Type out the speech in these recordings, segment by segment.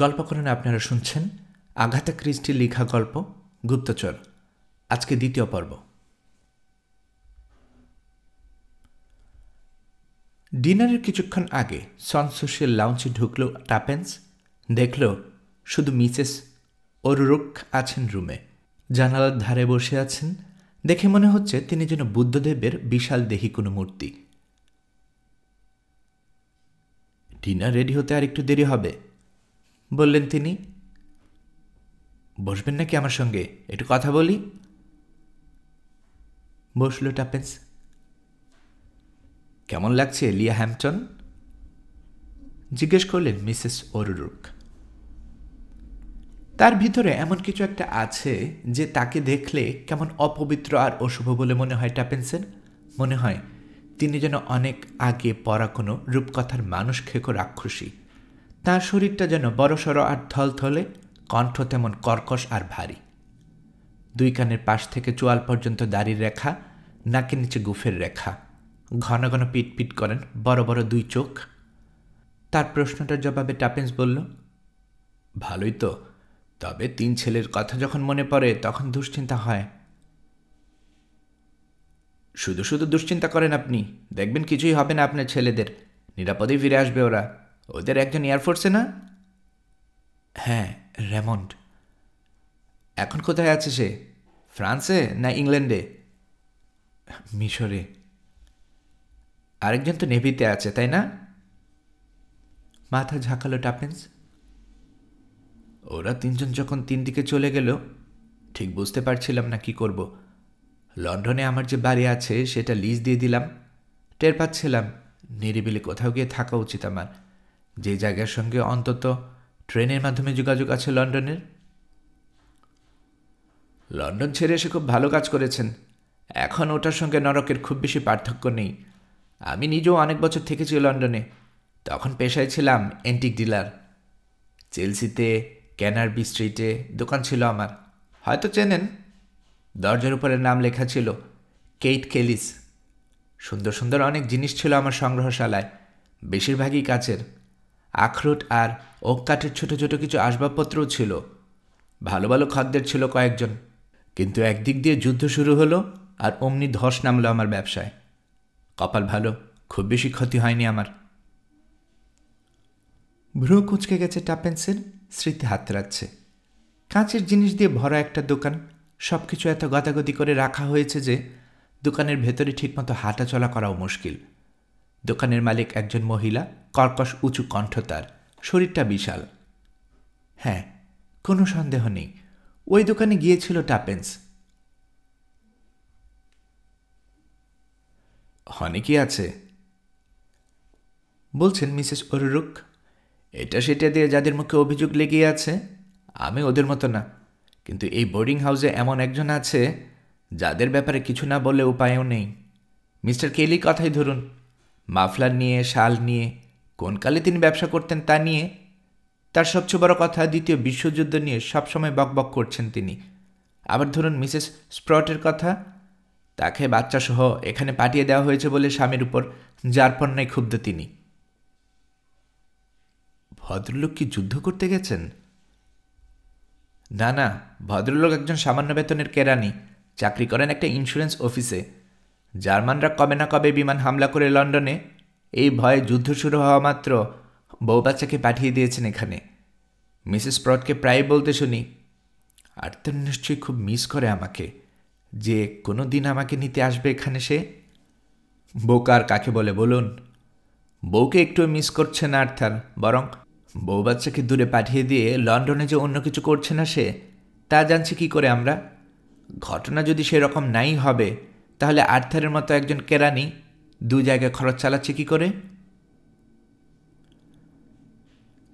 গল্পকরণে আপনারা শুনছেন আগাথা ক্রিস্টির লেখা গল্প গুপ্তচর। আজকে দ্বিতীয় পর্ব। ডিনারের কিছুক্ষণ আগে সনসোশিয়াল লাউঞ্জে ঢুকল টাপেন্স। দেখল শুধু মিসেস ওরুরুক আছেন রুমে, জানালার ধারে বসে আছেন। দেখে মনে হচ্ছে তিনি যেন বুদ্ধদেবের বিশাল দেহী কোনো মূর্তি। ডিনার রেডি হতে আর একটু দেরি হবে, বললেন তিনি। বসবেন নাকি আমার সঙ্গে, একটু কথা বলি? বসল টাপেন্স। কেমন লাগছে লিয়া হ্যাম্পটন, জিজ্ঞেস করলেন মিসেস ওরুরুক। তার ভিতরে এমন কিছু একটা আছে যে তাকে দেখলে কেমন অপবিত্র আর অশুভ বলে মনে হয় টাপেন্সের। মনে হয় তিনি যেন অনেক আগে পড়া কোনো রূপকথার মানুষ খেকো রাক্ষসী। তাঁর শরীরটা যেন বড়সড় আর থলথলে, কণ্ঠ তেমন কর্কশ আর ভারী। দুই কানের পাশ থেকে চোয়াল পর্যন্ত দাড়ির রেখা, নাকের নিচে গুফের রেখা, ঘন ঘন পিট পিট করেন বড় বড় দুই চোখ। তার প্রশ্নটার জবাবে টাপেন্স বলল, ভালোই তো, তবে 3 ছেলের কথা যখন মনে পড়ে তখন দুশ্চিন্তা হয়। শুধু শুধু দুশ্চিন্তা করেন আপনি, দেখবেন কিছুই হবে না আপনার ছেলেদের, নিরাপদেই ফিরে আসবে ওরা। ওদের একজন এয়ারফোর্সে না? হ্যাঁ, রেমন্ড। এখন কোথায় আছে সে, ফ্রান্সে না ইংল্যান্ডে? মিশরে। আরেকজন তো নেভিতে আছে, তাই না? মাথা ঝাঁকালো টাপেন্স। ওরা 3 জন যখন 3 দিকে চলে গেল, ঠিক বুঝতে পারছিলাম না কি করব। লন্ডনে আমার যে বাড়ি আছে সেটা লিজ দিয়ে দিলাম। টের পাচ্ছিলাম নিরিবিলি কোথাও গিয়ে থাকা উচিত আমার, যে জায়গার সঙ্গে অন্তত ট্রেনের মাধ্যমে যোগাযোগ আছে লন্ডনের। লন্ডন ছেড়ে এসে খুব ভালো কাজ করেছেন। এখন ওটার সঙ্গে নরকের খুব বেশি পার্থক্য নেই। আমি নিজেও অনেক বছর থেকেছি লন্ডনে। তখন পেশায় ছিলাম অ্যান্টিক ডিলার। চেলসিতে ক্যানারবি স্ট্রিটে দোকান ছিল আমার, হয়তো চেনেন। দরজার উপরে নাম লেখা ছিল কেইট কেলিস। সুন্দর সুন্দর অনেক জিনিস ছিল আমার সংগ্রহশালায়, বেশিরভাগই কাচের। আখরোট আর ওক কাঠের ছোট ছোট কিছু আসবাবপত্রও ছিল। ভালো ভালো খাদ্যের ছিল কয়েকজন। কিন্তু একদিক দিয়ে যুদ্ধ শুরু হলো আর অমনি ধস নামলো আমার ব্যবসায়। কপাল ভালো, খুব বেশি ক্ষতি হয়নি আমার। ভ্রু কুঁচকে গেছে টাপেন্সের, স্মৃতি হাত রাখছে। কাঁচের জিনিস দিয়ে ভরা একটা দোকান, সব কিছু এত গতাগতি করে রাখা হয়েছে যে দোকানের ভেতরে ঠিকমতো হাঁটা চলা করাও মুশকিল। দোকানের মালিক একজন মহিলা, কর্কশ উঁচু কণ্ঠ তার, শরীরটা বিশাল। হ্যাঁ, কোনো সন্দেহ নেই, ওই দোকানে গিয়েছিল টাপেন্স। অনেকই আছে, বলছেন মিসেস ওরুরুক। এটা সেটা দিয়ে যাদের মুখে অভিযোগ লেগে আছে, আমি ওদের মতো না। কিন্তু এই বোর্ডিং হাউসে এমন একজন আছে যাদের ব্যাপারে কিছু না বলে উপায়ও নেই। মিস্টার কেলি কথাই ধরুন, মাফলার নিয়ে, শাল নিয়ে, কোন কালে তিনি ব্যবসা করতেন তা নিয়ে, তার সবচেয়ে বড় কথা 2য় বিশ্বযুদ্ধ নিয়ে সবসময় বকবক করছেন তিনি। আবার ধরুন মিসেস স্প্রটের কথা, তাকে বাচ্চাসহ এখানে পাঠিয়ে দেওয়া হয়েছে বলে স্বামীর উপর যারপন্যায় ক্ষুব্ধ তিনি। ভদ্রলোক কি যুদ্ধ করতে গেছেন? না না, ভদ্রলোক একজন সামান্য বেতনের কেরানি, চাকরি করেন একটা ইন্স্যুরেন্স অফিসে। জার্মানরা কবে না কবে বিমান হামলা করে লন্ডনে, এই ভয়ে যুদ্ধ শুরু হওয়া মাত্র বউ বাচ্চাকে পাঠিয়ে দিয়েছেন এখানে। মিসেস স্প্রটকে প্রায় বলতে শুনি, আর তো নিশ্চয়ই খুব মিস করে আমাকে, যে কোনো দিন আমাকে নিতে আসবে এখানে সে। বোকার কাকে বলে বলুন? বউকে একটু মিস করছে না আর্থার, বরং বউ বাচ্চাকে দূরে পাঠিয়ে দিয়ে লন্ডনে যে অন্য কিছু করছে না সে, তা জানছি কি করে আমরা? ঘটনা যদি সেরকম নাই হবে, তাহলে আর্থারের মতো একজন কেরানি 2 জায়গায় খরচ চালাচ্ছে কি করে?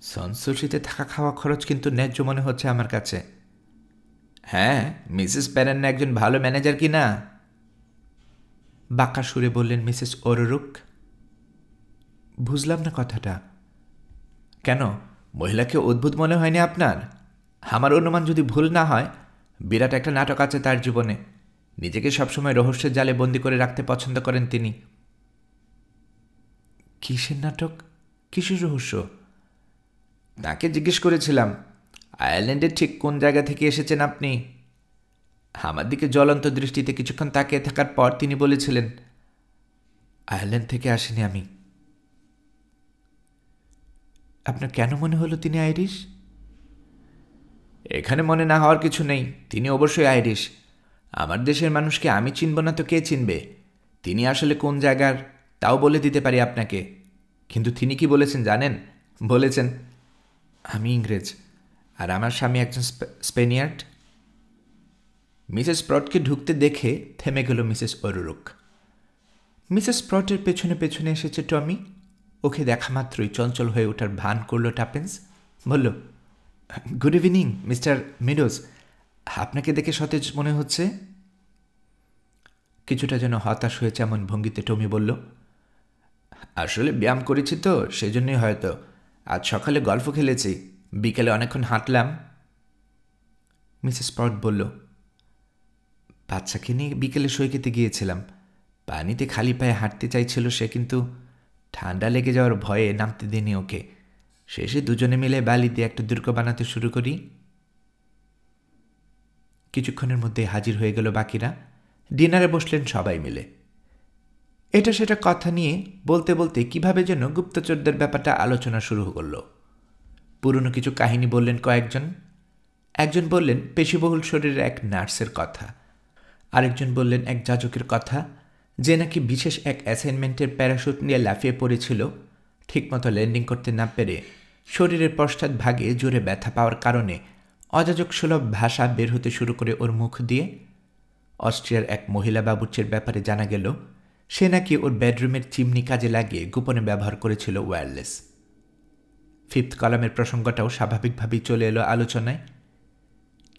সনসোশিতে থাকা খাওয়া খরচ কিন্তু ন্যায্য মনে হচ্ছে আমার কাছে। হ্যাঁ, মিসেস প্যারেন একজন ভালো ম্যানেজার কি না? বাঁকা সুরে বললেন মিসেস ওরুরুক। বুঝলাম না কথাটা। কেন, মহিলাকে অদ্ভুত মনে হয়নি আপনার? আমার অনুমান যদি ভুল না হয়, বিরাট একটা নাটক আছে তার জীবনে। নিজেকে সবসময় রহস্যের জালে বন্দি করে রাখতে পছন্দ করেন তিনি। কিসের নাটক, কিসের রহস্য? তাকে জিজ্ঞেস করেছিলাম, আয়ারল্যান্ডের ঠিক কোন জায়গা থেকে এসেছেন আপনি? আমার দিকে জ্বলন্ত দৃষ্টিতে কিছুক্ষণ তাকিয়ে থাকার পর তিনি বলেছিলেন, আয়ারল্যান্ড থেকে আসিনি আমি। আপনার কেন মনে হলো তিনি আইরিশ? এখানে মনে না হওয়ার কিছু নেই, তিনি অবশ্যই আইরিশ। আমার দেশের মানুষকে আমি চিনব না তো কে চিনবে? তিনি আসলে কোন জায়গার তাও বলে দিতে পারি আপনাকে। কিন্তু তিনি কি বলেছেন জানেন? বলেছেন, আমি ইংরেজ আর আমার স্বামী একজন স্পেনিয়ার্ড। মিসেস স্প্রটকে ঢুকতে দেখে থেমে গেল মিসেস অরুরুক। মিসেস স্প্রটের পেছনে পেছনে এসেছে টমি। ওকে দেখা মাত্রই চঞ্চল হয়ে ওঠার ভান করল টাপেন্স। বলল, গুড ইভিনিং মিস্টার মিডোজ, আপনাকে দেখে সতেজ মনে হচ্ছে। কিছুটা যেন হতাশ হয়েছে এমন ভঙ্গিতে টমি বলল, আসলে ব্যায়াম করেছি তো সেজন্যই হয়তো। আজ সকালে গল্ফ খেলেছি, বিকেলে অনেকক্ষণ হাঁটলাম। মিসেস স্প্রট বলল, বাচ্চাকে নিয়ে বিকেলে সৈকতে গিয়েছিলাম। পানিতে খালি পায়ে হাঁটতে চাইছিল সে, কিন্তু ঠান্ডা লেগে যাওয়ার ভয়ে নামতে দিইনি ওকে। শেষে দুজনে মিলে বালি দিয়ে একটা দুর্গ বানাতে শুরু করি। কিছুক্ষণের মধ্যে হাজির হয়ে গেল বাকিরা। ডিনারে বসলেন সবাই মিলে। এটা সেটা কথা নিয়ে বলতে বলতে কিভাবে যেন গুপ্তচরদের ব্যাপারটা আলোচনা শুরু করল। পুরনো কিছু কাহিনী বললেন কয়েকজন। একজন বললেন পেশিবহুল শরীরের এক নার্সের কথা, আরেকজন বললেন এক যাজকের কথা যে নাকি বিশেষ এক অ্যাসাইনমেন্টের প্যারাশুট নিয়ে লাফিয়ে পড়েছিল। ঠিকমতো ল্যান্ডিং করতে না পেরে শরীরের পশ্চাৎ ভাগে জোরে ব্যথা পাওয়ার কারণে অযাজক সুলভ ভাষা বের হতে শুরু করে ওর মুখ দিয়ে। অস্ট্রিয়ার এক মহিলা বাবুর্চির ব্যাপারে জানা গেল সে নাকি ওর বেডরুমের চিমনি কাজে লাগিয়ে গোপনে ব্যবহার করেছিল ওয়্যারলেস। ফিফথ কলামের প্রসঙ্গটাও স্বাভাবিকভাবেই চলে এলো আলোচনায়।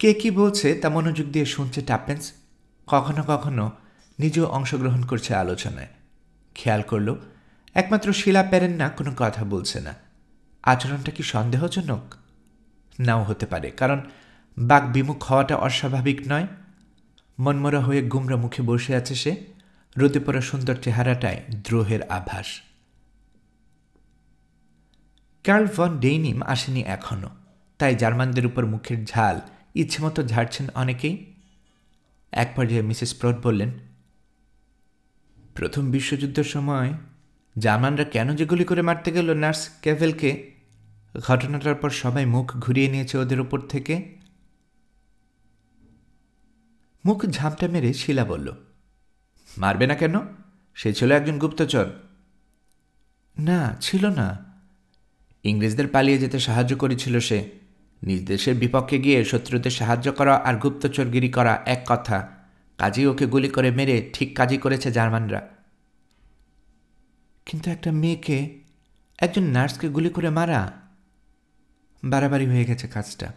কে কি বলছে তা মনোযোগ দিয়ে শুনছে টাপেন্স। কখনো কখনো নিজেও অংশগ্রহণ করছে আলোচনায়। খেয়াল করল একমাত্র শিলা প্যারেন্না কোনো কথা বলছে না। আচরণটা কি সন্দেহজনক? নাও হতে পারে, কারণ বাক বিমুখ হওয়াটা অস্বাভাবিক নয়। মনমরা হয়ে গুমরা মুখে বসে আছে সে। রোদে পড়া সুন্দর চেহারাটায় দ্রোহের আভাস। কার্ল ভন ডেইনিম আসেনি এখনো, তাই জার্মানদের উপর মুখের ঝাল ইচ্ছেমতো ঝাড়ছেন অনেকেই। এক পর্যায়ে মিসেস স্প্রট বললেন, প্রথম বিশ্বযুদ্ধের সময় জার্মানরা কেন যে গুলি করে মারতে গেল নার্স ক্যাভেলকে, ঘটনাটার পর সবাই মুখ ঘুরিয়ে নিয়েছে ওদের উপর থেকে। মুখ ঝামটা মেরে শিলা বলল, মারবে না কেন? সে ছিল একজন গুপ্তচর। না, ছিল না। ইংরেজদের পালিয়ে যেতে সাহায্য করেছিল সে। নিজ দেশের বিপক্ষে গিয়ে শত্রুদের সাহায্য করা আর গুপ্তচরগিরি করা এক কথা। কাজেই ওকে গুলি করে মেরে ঠিক কাজই করেছে জার্মানরা। কিন্তু একটা মেয়েকে, একজন নার্সকে গুলি করে মারা, বাড়াবাড়ি হয়ে গেছে কাজটা।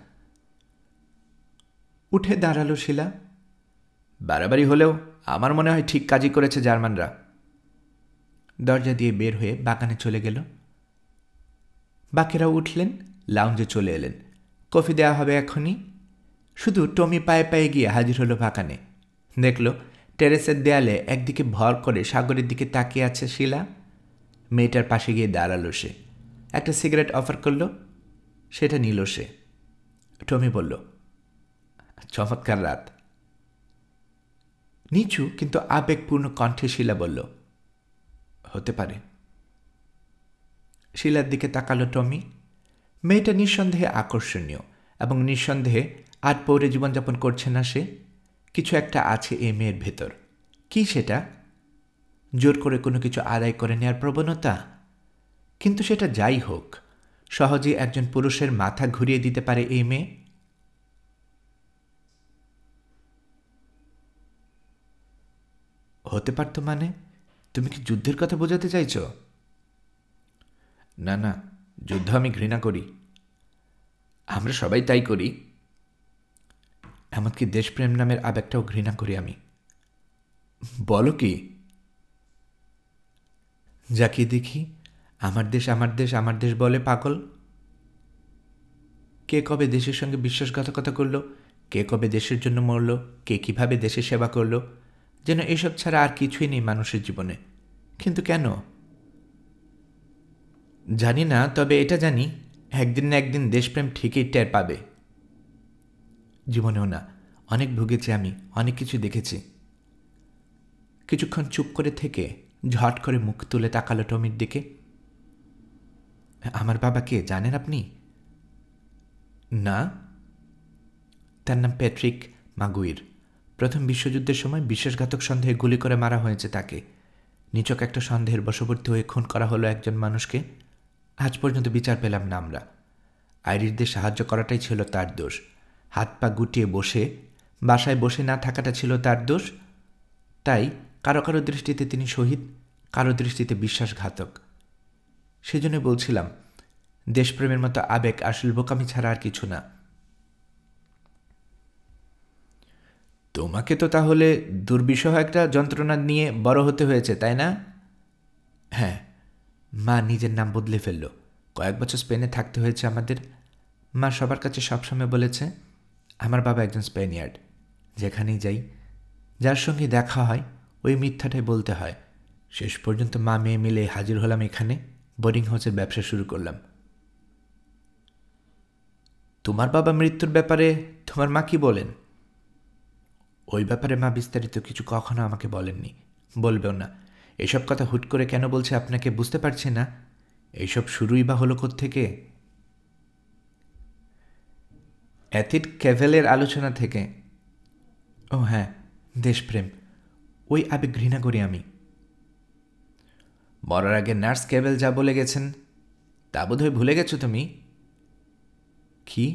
উঠে দাঁড়ালো শিলা। বাড়াবাড়ি হলেও আমার মনে হয় ঠিক কাজই করেছে জার্মানরা। দরজা দিয়ে বের হয়ে বাগানে চলে গেল। বাকিরাও উঠলেন, লাউঞ্জে চলে এলেন। কফি দেওয়া হবে এখনই। শুধু টমি পায়ে পায়ে গিয়ে হাজির হলো বাগানে। দেখল টেরেসের দেয়ালে একদিকে ভর করে সাগরের দিকে তাকিয়ে আছে শিলা। মেয়েটার পাশে গিয়ে দাঁড়ালো সে। একটা সিগারেট অফার করল, সেটা নিল সে। টমি বলল, চমৎকার রাত। নিচু কিন্তু আবেগপূর্ণ কণ্ঠে শিলা বলল, হতে পারে। শিলার দিকে তাকালো টমি। মেয়েটা নিঃসন্দেহে আকর্ষণীয়, এবং নিঃসন্দেহে আট পৌরে জীবনযাপন করছে না সে। কিছু একটা আছে এ মেয়ের ভেতর। কি সেটা? জোর করে কোনো কিছু আদায় করে নেওয়ার প্রবণতা? কিন্তু সেটা যাই হোক, সহজেই একজন পুরুষের মাথা ঘুরিয়ে দিতে পারে এই মেয়ে। হতে পারত মানে? তুমি কি যুদ্ধের কথা বোঝাতে চাইছ? না না, যুদ্ধ আমি ঘৃণা করি। আমরা সবাই তাই করি। এমনকি দেশপ্রেম নামের আবেগটাও ঘৃণা করি আমি। বলো কি? যাকে দেখি আমার দেশ আমার দেশ আমার দেশ বলে পাগল। কে কবে দেশের সঙ্গে বিশ্বাসঘাতকতা করল, কে কবে দেশের জন্য মরল, কে কিভাবে দেশের সেবা করল, যেন এসব ছাড়া আর কিছুই নেই মানুষের জীবনে। কিন্তু কেন জানি না, তবে এটা জানি একদিন না একদিন দেশপ্রেম ঠিকই টের পাবে। জীবনেও না, অনেক ভুগেছি আমি, অনেক কিছু দেখেছি। কিছুক্ষণ চুপ করে থেকে ঝট করে মুখ তুলে তাকালো টমির দিকে। আমার বাবা কে জানেন আপনি? না। তার নাম প্যাট্রিক মাগুইর। প্রথম বিশ্বযুদ্ধের সময় বিশ্বাসঘাতক সন্দেহে গুলি করে মারা হয়েছে তাকে। নিছক একটা সন্দেহের বশবর্তী হয়ে খুন করা হলো একজন মানুষকে। আজ পর্যন্ত বিচার পেলাম না আমরা। আইরিশদের সাহায্য করাটাই ছিল তার দোষ। হাত পা গুটিয়ে বসে বাসায় বসে না থাকাটা ছিল তার দোষ। তাই কারো কারো দৃষ্টিতে তিনি শহীদ, কারো দৃষ্টিতে বিশ্বাসঘাতক। সেজন্য বলছিলাম, দেশপ্রেমের মতো আবেগ আসল বোকামি ছাড়া আর কিছু না। তোমাকে তো তাহলে দুর্বিষহ একটা যন্ত্রণা নিয়ে বড় হতে হয়েছে, তাই না? হ্যাঁ। মা নিজের নাম বদলে ফেলল। কয়েক বছর স্পেনে থাকতে হয়েছে আমাদের। মা সবার কাছে সবসময় বলেছে আমার বাবা একজন স্পেনিয়ার্ড। যেখানেই যাই, যার সঙ্গে দেখা হয়, ওই মিথ্যাটাই বলতে হয়। শেষ পর্যন্ত মা মেয়ে মিলে হাজির হলাম এখানে, বোর্ডিং হাউসের ব্যবসা শুরু করলাম। তোমার বাবা মৃত্যুর ব্যাপারে তোমার মা কি বলেন? ওই ব্যাপারে মা বিস্তারিত কিছু কখনো আমাকে বলেননি, বলবেও না। এসব কথা হুট করে কেন বলছে আপনাকে বুঝতে পারছি না। এইসব শুরুই বা হলো কোত্থেকে? অ্যাথিড ক্যাভেলের আলোচনা থেকে। ও হ্যাঁ, দেশপ্রেম, ওই আবেগ ঘৃণা করি আমি। মরার আগে নার্স ক্যাভেল যা বলে গেছেন তা বোধহয় ভুলে গেছো তুমি। কি?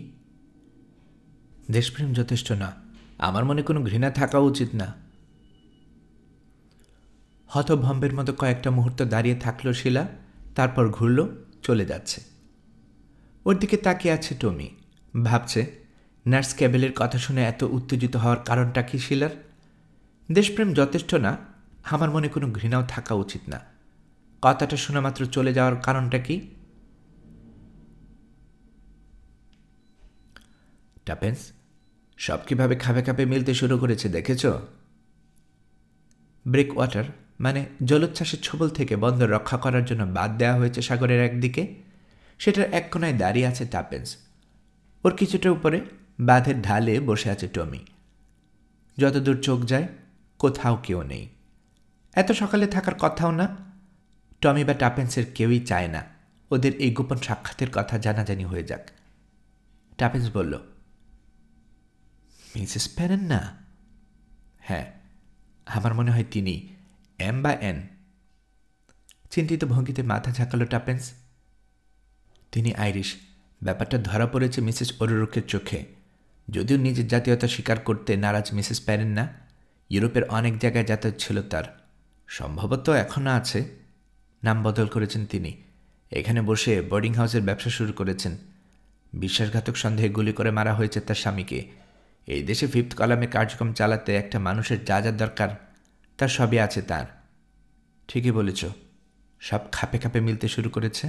দেশপ্রেম যথেষ্ট না, আমার মনে কোনো ঘৃণা থাকা উচিত না। হতভম্বের মতো কয়েকটা মুহূর্ত দাঁড়িয়ে থাকলো শিলা, তারপর ঘুরল, চলে যাচ্ছে। ওর দিকে তাকিয়ে আছে টমি, ভাবছে নার্স ক্যাবেলের কথা শুনে এত উত্তেজিত হওয়ার কারণটা কি শিলার। দেশপ্রেম যথেষ্ট না, আমার মনে কোনো ঘৃণাও থাকা উচিত না। কথাটা শোনা মাত্র চলে যাওয়ার কারণটা কি? টাপেন্স, সব কিভাবে খাপে খাপে মিলতে শুরু করেছে দেখেছ? ব্রেক ওয়াটার মানে জলোচ্ছ্বাসের ছোবল থেকে বন্দর রক্ষা করার জন্য বাদ দেওয়া হয়েছে সাগরের একদিকে, সেটার এক কোনায় দাঁড়িয়ে আছে টাপেন্স। ওর কিছুটা উপরে বাঁধের ঢালে বসে আছে টমি। যতদূর চোখ যায় কোথাও কেউ নেই। এত সকালে থাকার কথাও না। টমি বা টাপেন্সের কেউই চায় না ওদের এই গোপন সাক্ষাতের কথা জানাজানি হয়ে যাক। টাপেন্স বলল, মিসেস প্যারেন না? হ্যাঁ, আমার মনে হয় তিনি। এম বা এন? চিন্তিত ভঙ্গিতে মাথা ঝাঁকালো টাপেন্স। তিনি আইরিশ। ব্যাপারটা ধরা পড়েছে মিসেস ওরুরুকের চোখে। যদিও নিজের জাতীয়তা স্বীকার করতে নারাজ মিসেস প্যারেন না, ইউরোপের অনেক জায়গায় যাতায়াত ছিল তার। সম্ভবত এখনও আছে। নাম বদল করেছেন তিনি। এখানে বসে বোর্ডিং হাউসের ব্যবসা শুরু করেছেন। বিশ্বাসঘাতক সন্দেহে গুলি করে মারা হয়েছে তার স্বামীকে। এই দেশে ফিফথ কলামে কার্যক্রম চালাতে একটা মানুষের যা যা দরকার তার সবই আছে তার। ঠিকই বলেছ, সব খাপে খাপে মিলতে শুরু করেছে।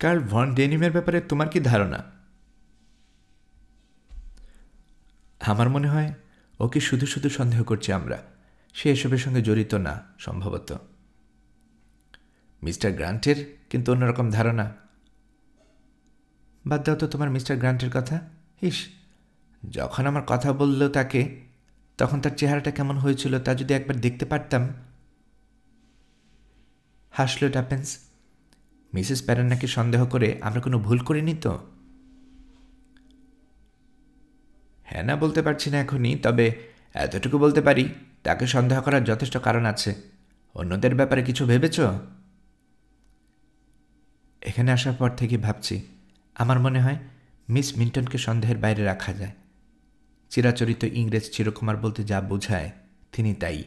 কার্ল ভন ডেনিমের ব্যাপারে তোমার কি ধারণা? আমার মনে হয় ওকে শুধু শুধু সন্দেহ করছি আমরা। সে এসবের সঙ্গে জড়িত না সম্ভবত। মিস্টার গ্রান্টের কিন্তু অন্যরকম ধারণা। বাদ দাও তো তোমার মিস্টার গ্রান্টের কথা। ইস, যখন আমার কথা বলল তাকে, তখন তার চেহারাটা কেমন হয়েছিল তা যদি একবার দেখতে পারতাম। হাসল টাপেন্স। মিসেস প্যারেন নাকি সন্দেহ করে আমরা কোনো ভুল করিনি তো? হ্যাঁ না বলতে পারছি না এখনই, তবে এতটুকু বলতে পারি তাকে সন্দেহ করার যথেষ্ট কারণ আছে। অন্যদের ব্যাপারে কিছু ভেবেছ? এখানে আসার পর থেকে ভাবছি, আমার মনে হয় মিস মিন্টনকে সন্দেহের বাইরে রাখা যায়। চিরাচরিত ইংরেজ চিরকুমার বলতে যা বোঝায় তিনি তাই।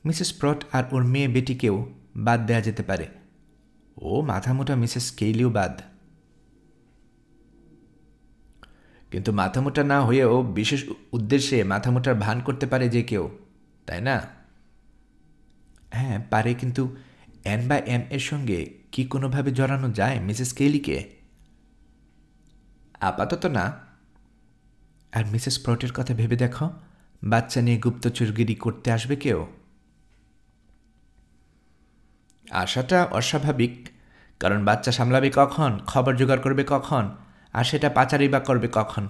মিসেস প্রট আর ওর মেয়ে বেটিকেও বাদ দেয়া যেতে পারে। ও মাথামোটা মিসেস কেইলিও বাদ। কিন্তু মাথামোটা না হয়েও বিশেষ উদ্দেশ্যে মাথামোটার ভান করতে পারে যে কেউ, তাই না? হ্যাঁ পারে, কিন্তু এন বা এম এর সঙ্গে কি কোনোভাবে জড়ানো যায় মিসেস কেইলিকে? আপাতত না। আর মিসেস প্রটের কথা ভেবে দেখো, বাচ্চা নিয়ে গুপ্তচরগিরি করতে আসবে কেউ। আশাটা অস্বাভাবিক, কারণ বাচ্চা সামলাবে কখন, খবর জোগাড় করবে কখন, আর সেটা পাচারই বা করবে কখন।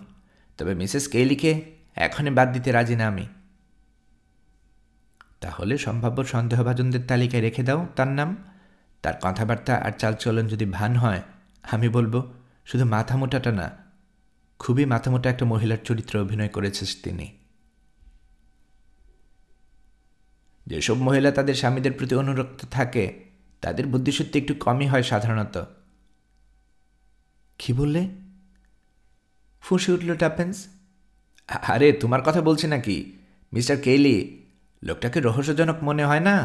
তবে মিসেস কেইলিকে এখনই বাদ দিতে রাজি না আমি। তাহলে সম্ভাব্য সন্দেহভাজনদের তালিকায় রেখে দাও তার নাম। তার কথাবার্তা আর চালচলন যদি ভান হয়, আমি বলবো শুধু মাথামোটাটা না, খুবই মাথামোটা একটা মহিলার চরিত্রে অভিনয় করেছে তিনি। যেসব মহিলা তাদের স্বামীদের প্রতি অনুরক্ত থাকে তাদের বুদ্ধিশক্তি একটু কমই হয় সাধারণত। কি বললে? ফুঁসে উঠল টাপেন্স। আরে তোমার কথা বলছি নাকি মিস্টার কেইলি? লোকটাকে রহস্যজনক মনে হয় না?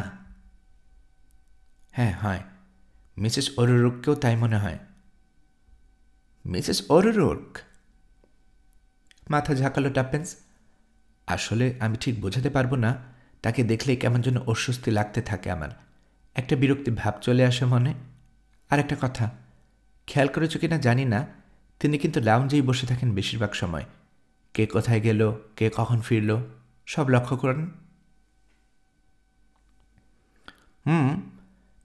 হ্যাঁ হয়, মিসেস ওরুরুককেও তাই মনে হয়। মিসেস ওরুরুক? মাথা ঝাঁকালো টাপেন্স। আসলে আমি ঠিক বোঝাতে পারবো না, তাকে দেখলেই কেমন যেন অস্বস্তি লাগতে থাকে আমার। একটা বিরক্তি ভাব চলে আসে মনে। আর একটা কথা, খেয়াল করেছো কিনা জানি না, তিনি কিন্তু লাউঞ্জেই বসে থাকেন বেশিরভাগ সময়। কে কোথায় গেল, কে কখন ফিরল, সব লক্ষ্য করেন।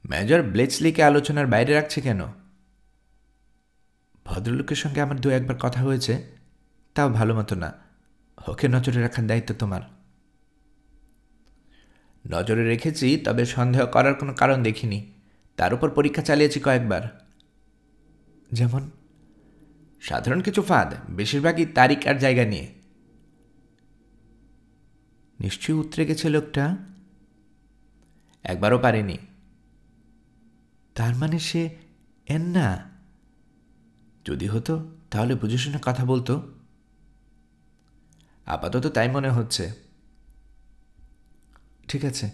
মেজর ব্লেচলিকে আলোচনার বাইরে রাখছে কেন? ভদ্রলোকের সঙ্গে আমার 2-1 বার কথা হয়েছে, তাও ভালো মতো না। ওকে নজরে রাখার দায়িত্ব তোমার। নজরে রেখেছি, তবে সন্দেহ করার কোনো কারণ দেখিনি। তার উপর পরীক্ষা চালিয়েছি কয়েকবার। যেমন? সাধারণ কিছু ফাঁদ, বেশিরভাগই তারিখ আর জায়গা নিয়ে। নিশ্চয়ই উতরে গেছে লোকটা। একবারও পারেনি। তার মানে সে এন না? যদি হতো তাহলে বুঝে শুনে কথা বলতো। আপাতত তাই মনে হচ্ছে। ঠিক আছে,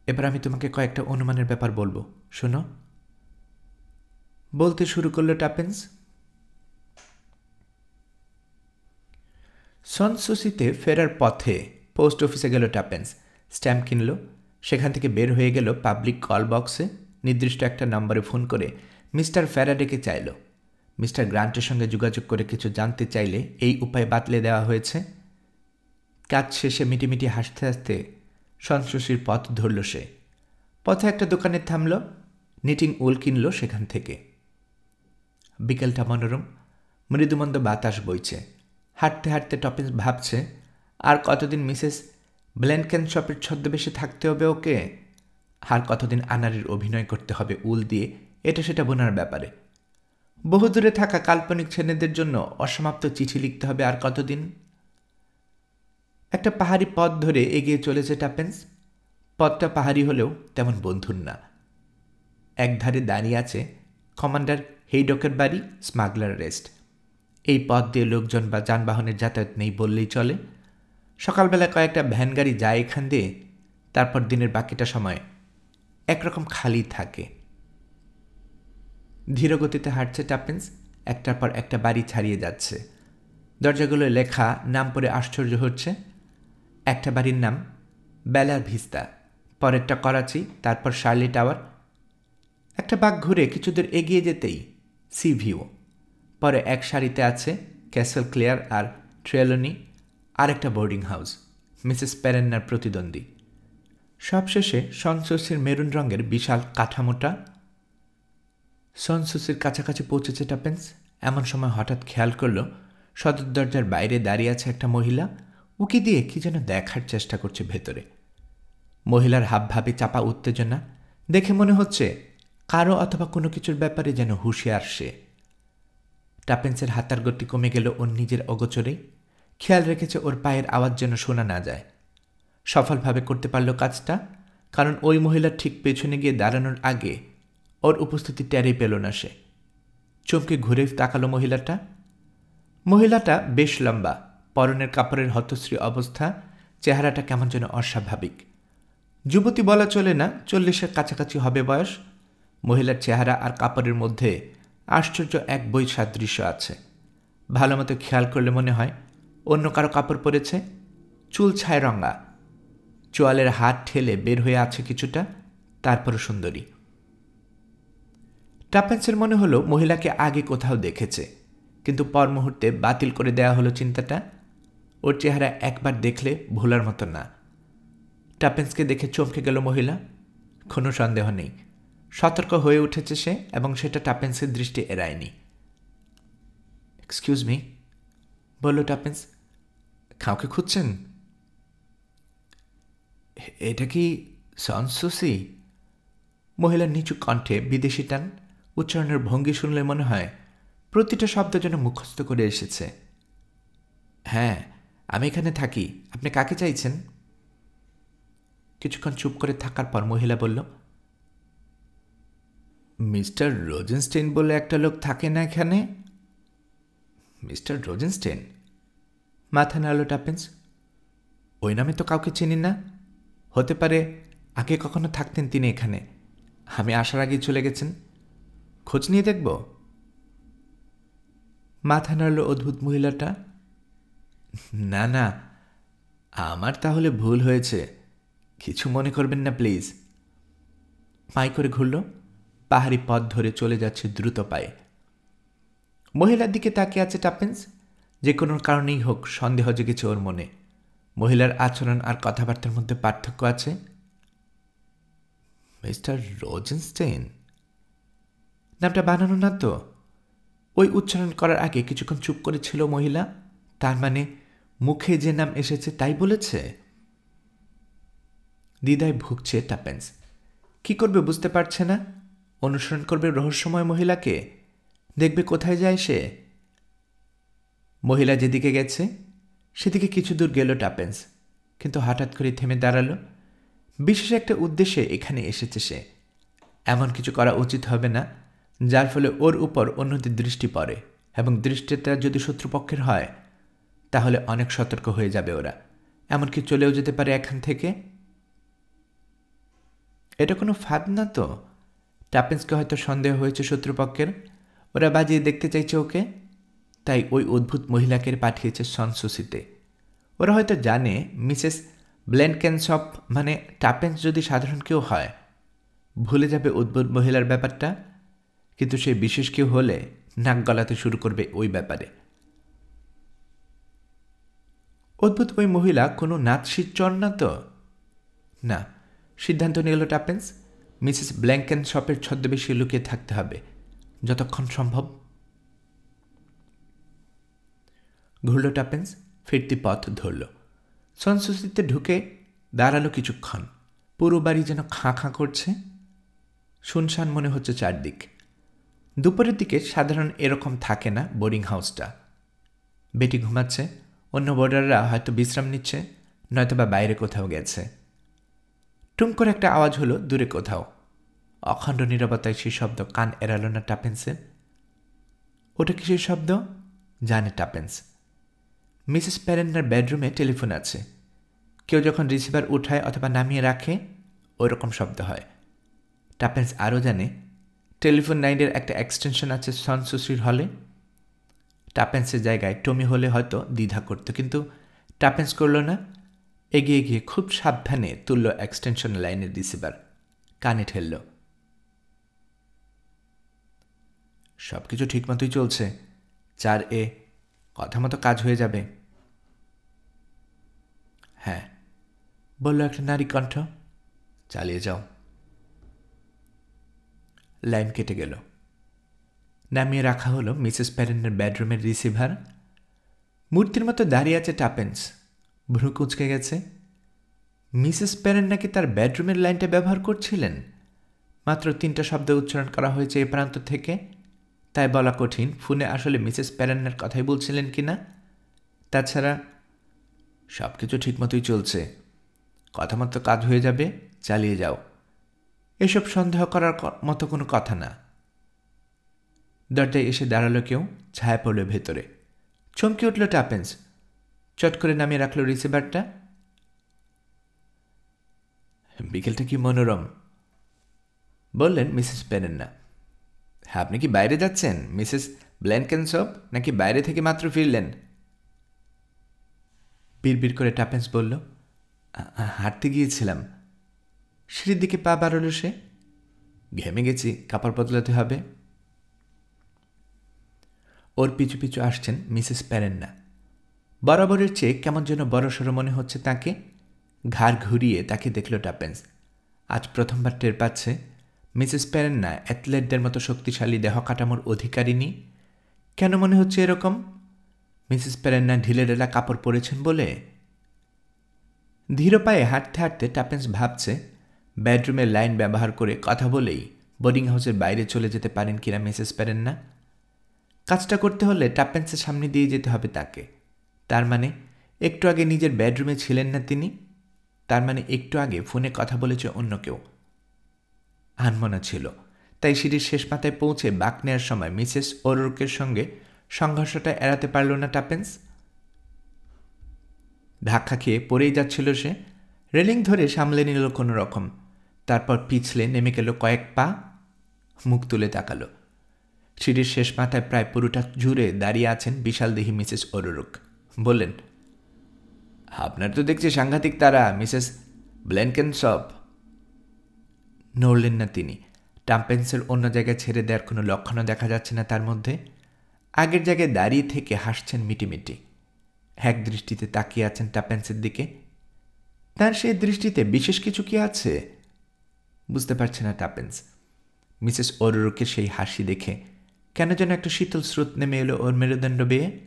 এবার আমি তোমাকে কয়েকটা অনুমানের ব্যাপার বলবো, শোনো। বলতে শুরু করলো টাপেন্স। সনসুসিতে ফেরার পথে পোস্ট অফিসে গেল টাপেন্স। স্ট্যাম্প কিনল। সেখান থেকে বের হয়ে গেল পাবলিক কল বক্সে। নির্দিষ্ট একটা নম্বরে ফোন করে মিস্টার ফ্যারাডেকে চাইল। মিস্টার গ্রান্টের সঙ্গে যোগাযোগ করে কিছু জানতে চাইলে এই উপায় বাতলে দেওয়া হয়েছে। কাজ শেষে মিটিমিটি হাসতে হাসতে সনসুসির পথ ধরল সে। পথে একটা দোকানে থামল, নিটিং উল কিনল সেখান থেকে। বিকেলটা মনোরম, মৃদুমন্দ বাতাস বইছে। হাঁটতে হাঁটতে টপিন্স ভাবছে, আর কতদিন মিসেস ব্ল্যানকেনশপের ছদ্মবেশে থাকতে হবে ওকে, আর কতদিন আনারের অভিনয় করতে হবে উল দিয়ে এটা সেটা বোনার ব্যাপারে। বহুদূরে থাকা কাল্পনিক ছেলেদের জন্য অসমাপ্ত চিঠি লিখতে হবে আর কতদিন। একটা পাহাড়ি পথ ধরে এগিয়ে চলেছে টাপেন্স। পথটা পাহাড়ি হলেও তেমন বন্ধুর না। একধারে দাঁড়িয়ে আছে কমান্ডার হেইডকের বাড়ি, স্মাগলার রেস্ট। এই পথ দিয়ে লোকজন বা যানবাহনের যাতায়াত নেই বললেই চলে। সকালবেলা কয়েকটা ভ্যান গাড়ি যায় এখান দিয়ে, তারপর দিনের বাকিটা সময় একরকম খালি থাকে। ধীরগতিতে হাঁটছে টাপেন্স। একটার পর একটা বাড়ি ছাড়িয়ে যাচ্ছে। দরজাগুলো লেখা, নাম পড়ে আশ্চর্য হচ্ছে। একটা বাড়ির নাম বেলার ভিস্তা, পরেরটা করাচি, তারপর শার্লি টাওয়ার। একটা বাঘ ঘুরে কিছু দূর এগিয়ে যেতেই সি ভিউ। পরে এক সারিতে আছে ক্যাসেল ক্লিয়ার আর ট্রেলনি, আর একটা বোর্ডিং হাউস, মিসেস পেরেন্নার প্রতিদ্বন্দ্বী। সবশেষে সনসুসির মেরুন রঙের বিশাল কাঠামোটা। সনসুসির কাছাকাছি পৌঁছেছে টাপেন্স। এমন সময় হঠাৎ খেয়াল করল সদর দরজার বাইরে দাঁড়িয়ে আছে একটা মহিলা। উকি দিয়ে কি যেন দেখার চেষ্টা করছে ভেতরে। মহিলার হাবভাবে চাপা উত্তেজনা দেখে মনে হচ্ছে কারো অথবা কোনো কিছুর ব্যাপারে যেন হুঁশিয়ার সে। টাপেন্সের হাতার গতি কমে গেল ওর নিজের অগোচরেই। খেয়াল রেখেছে ওর পায়ের আওয়াজ যেন শোনা না যায়। সফলভাবে করতে পারল কাজটা, কারণ ওই মহিলার ঠিক পেছনে গিয়ে দাঁড়ানোর আগে ওর উপস্থিতি টেরই পেল না সে। চমকে ঘুরে তাকালো মহিলাটা। মহিলাটা বেশ লম্বা, পরনের কাপড়ের হতশ্রী অবস্থা, চেহারাটা কেমন যেন অস্বাভাবিক। যুবতী বলা চলে না, 40-এর কাছাকাছি হবে বয়স। মহিলার চেহারা আর কাপড়ের মধ্যে আশ্চর্য এক বই সাদৃশ্য আছে। ভালো মতো খেয়াল করলে মনে হয় অন্য কারো কাপড় পরেছে। চুল ছায় রঙা, চোয়ালের হাত ঠেলে বের হয়ে আছে কিছুটা, তারপরও সুন্দরী। টাপেন্সের মনে হলো মহিলাকে আগে কোথাও দেখেছে, কিন্তু পর মুহূর্তে বাতিল করে দেয়া হলো চিন্তাটা। ওর চেহারা একবার দেখলে ভোলার মতো না। টাপেন্সকে দেখে চমকে গেল মহিলা। কোনো সন্দেহ নেই, সতর্ক হয়ে উঠেছে সে, এবং সেটা টাপেন্সের দৃষ্টি এড়ায়নি। এক্সকিউজ মি, বলল টাপেন্স, কাউকে খুঁজছেন? এটা কি সনসুসি? মহিলার নিচু কণ্ঠে বিদেশি টান, উচ্চারণের ভঙ্গি শুনলে মনে হয় প্রতিটা শব্দ যেন মুখস্থ করে এসেছে। হ্যাঁ, আমি এখানে থাকি। আপনি কাকে চাইছেন? কিছুক্ষণ চুপ করে থাকার পর মহিলা বলল, মিস্টার রোজেনস্টেইন বলে একটা লোক থাকে না এখানে? মিস্টার রোজেনস্টেইন? মাথা নাড়ল টাপেন্স। ওই নামে তো কাউকে চিনি না। হতে পারে আগে কখনো থাকতেন তিনি এখানে, আমি আসার আগেই চলে গেছেন। খোঁজ নিয়ে দেখব? মাথা নাড়ল অদ্ভুত মহিলাটা। না না, আমার তাহলে ভুল হয়েছে, কিছু মনে করবেন না প্লিজ। পাই করে ঘুরল, পাহাড়ি পথ ধরে চলে যাচ্ছে দ্রুত পায়ে। মহিলার দিকে তাকিয়ে আছে টাপেন্স। যে কোনো কারণেই হোক সন্দেহ জেগেছে ওর মনে। মহিলার আচরণ আর কথাবার্তার মধ্যে পার্থক্য আছে। মিস্টার রোজেনস্টেইন নামটা বানানো না তো? ওই উচ্চারণ করার আগে কিছুক্ষণ চুপ করেছিল মহিলা। তার মানে মুখে যে নাম এসেছে তাই বলেছে। দ্বিধায় ভুগছে টাপেন্স। কি করবে বুঝতে পারছে না। অনুসরণ করবে রহস্যময় মহিলাকে, দেখবে কোথায় যায় সে। মহিলা যেদিকে গেছে সেদিকে কিছু দূর গেল টাপেন্স, কিন্তু হঠাৎ করে থেমে দাঁড়ালো। বিশেষ একটা উদ্দেশ্যে এখানে এসেছে সে। এমন কিছু করা উচিত হবে না যার ফলে ওর উপর অন্যদের দৃষ্টি পড়ে, এবং দৃষ্টিটা যদি শত্রুপক্ষের হয় তাহলে অনেক সতর্ক হয়ে যাবে ওরা, এমনকি চলেও যেতে পারে এখান থেকে। এটা কোনো ফাঁদ না তো? টাপেন্সকে হয়তো সন্দেহ হয়েছে শত্রুপক্ষের, ওরা বাজিয়ে দেখতে চাইছে ওকে, তাই ওই অদ্ভুত মহিলাকে পাঠিয়েছে সনসুসিতে। ওরা হয়তো জানে মিসেস ব্লেনকেনশপ মানে টাপেন্স যদি সাধারণ কেউ হয় ভুলে যাবে অদ্ভুত মহিলার ব্যাপারটা, কিন্তু সে বিশেষ কেউ হলে নাক গলাতে শুরু করবে ওই ব্যাপারে। অদ্ভুত ওই মহিলা কোনো নাৎসির চর না তো? না, সিদ্ধান্ত নিল টাপেন্স, মিসেস ব্ল্যাঙ্কেনশপের ছদ্মবেশে লুকিয়ে থাকতে হবে যতক্ষণ সম্ভব। ঘুরল টাপেন্স, ফিরতি পথ ধরল। সনসুসিতে ঢুকে দাঁড়ালো কিছুক্ষণ। পুরো বাড়ি যেন খাঁ খাঁ করছে, শুনশান মনে হচ্ছে চারদিক। দুপুরের দিকে সাধারণ এরকম থাকে না বোর্ডিং হাউসটা। বেটি ঘুমাচ্ছে, অন্য বোর্ডাররা হয়তো বিশ্রাম নিচ্ছে, নয়তোবা বাইরে কোথাও গেছে। টুম করে একটা আওয়াজ হলো দূরে কোথাও। অখণ্ড নীরবতায় সেই শব্দ কান এড়াল না টাপেন্সের। ওটা কিসের শব্দ জানে টাপেন্স। মিসেস প্যারেন্নার বেডরুমে টেলিফোন আছে। কেউ যখন রিসিভার উঠায় অথবা নামিয়ে রাখে ওইরকম শব্দ হয়। টাপেন্স আরও জানে টেলিফোন লাইনের একটা এক্সটেনশন আছে সনসুসির হলে। টাপেন্সের জায়গায় টমি হলে হয়তো দ্বিধা করত, কিন্তু টাপেন্স করল না। এগিয়ে গিয়ে খুব সাবধানে তুলল এক্সটেনশন লাইনের রিসিভার, কানে ঠেলল। সব কিছু ঠিক মতোই চলছে। 4A, কথা মতো কাজ হয়ে যাবে। হ্যাঁ, বলল একটা নারী কণ্ঠ। চালিয়ে যাও। লাইন কেটে গেল। নামিয়ে রাখা হলো মিসেস প্যারেন্টের বেডরুমের রিসিভার। মূর্তির মতো দাঁড়িয়ে আছে টাপেন্স, ভ্রু কুঁচকে গেছে। মিসেস প্যারেন্ট নাকি তার বেডরুমের লাইনটা ব্যবহার করছিলেন। মাত্র 3টা শব্দ উচ্চারণ করা হয়েছে এ প্রান্ত থেকে, তাই বলা কঠিন ফোনে আসলে মিসেস প্যারেন্টের কথাই বলছিলেন কিনা। তাছাড়া সব কিছু ঠিকমতোই চলছে, কথা মতো কাজ হয়ে যাবে, চালিয়ে যাও। এসব সন্দেহ করার মতো কোনো কথা না। দরজায় এসে দাঁড়ালো কেউ, ছায়া পড়ল ভেতরে। চমকে উঠল টাপেন্স, চট করে নামিয়ে রাখল রিসিভারটা। বিকেলটা কি মনোরম, বললেন মিসেস প্যারেন্না। আপনি কি বাইরে যাচ্ছেন মিসেস ব্ল্যাঙ্কেনশপ, নাকি বাইরে থেকে মাত্র ফিরলেন? বিড়বিড় করে টাপেন্স বলল, হাঁটতে গিয়েছিলাম। সিঁড়ির দিকে পা বাড়ল সে। ঘেমে গেছি, কাপড় বদলাতে হবে। ওর পিছু পিছু আসছেন মিসেস প্যারেন্না। বরাবরের চেয়ে কেমন যেন বড়সড় মনে হচ্ছে তাকে। ঘাড় ঘুরিয়ে তাকে দেখল টাপেন্স। আজ প্রথমবার টের পাচ্ছে মিসেস পেরেন্না অ্যাথলেটদের মতো শক্তিশালী দেহ কাঠামোর অধিকারিণী? কেন মনে হচ্ছে এরকম? মিসেস পেরেন্না ঢিলেঢালা কাপড় পরেছেন বলে? ধীর পায়ে হাঁটতে হাঁটতে টাপেন্স ভাবছে বেডরুমের লাইন ব্যবহার করে কথা বলেই বোর্ডিং হাউসের বাইরে চলে যেতে পারেন কিনা মিসেস পেরেন্না। কাজটা করতে হলে টাপেন্সের সামনে দিয়ে যেতে হবে তাকে। তার মানে একটু আগে নিজের বেডরুমে ছিলেন না তিনি। তার মানে একটু আগে ফোনে কথা বলেছে অন্য কেউ। আনমনা ছিল, তাই সিঁড়ির শেষ মাথায় পৌঁছে বাঁক নেওয়ার সময় মিসেস ওরোরকের সঙ্গে সংঘর্ষটা এড়াতে পারল না টাপেন্স। ধাক্কা খেয়ে পড়েই যাচ্ছিল সে। রেলিং ধরে সামলে নিল কোনো রকম, তারপর পিছলে নেমে গেল কয়েক পা। মুখ তুলে তাকালো। সিঁড়ির শেষ মাথায় প্রায় পুরোটা জুড়ে দাঁড়িয়ে আছেন বিশালদেহী মিসেস ওরোরক। বললেন, আপনার তো দেখছি সাংঘাতিক তারা, মিসেস ব্ল্যানকেনসপ। নড়লেন না তিনি। টাম্পেন্সের অন্য জায়গায় ছেড়ে দেওয়ার কোনো লক্ষণও দেখা যাচ্ছে না তার মধ্যে। আগের জায়গায় দাঁড়িয়ে থেকে হাসছেন মিটিমিটি। এক দৃষ্টিতে তাকিয়ে আছেন টাপেন্সের দিকে। তার সেই দৃষ্টিতে বিশেষ কিছু কি আছে? বুঝতে পারছে না টাপেন্স। মিসেস ওরোরকের সেই হাসি দেখে কেন যেন একটা শীতল স্রোত নেমে এলো ওর মেরুদণ্ড বেয়ে।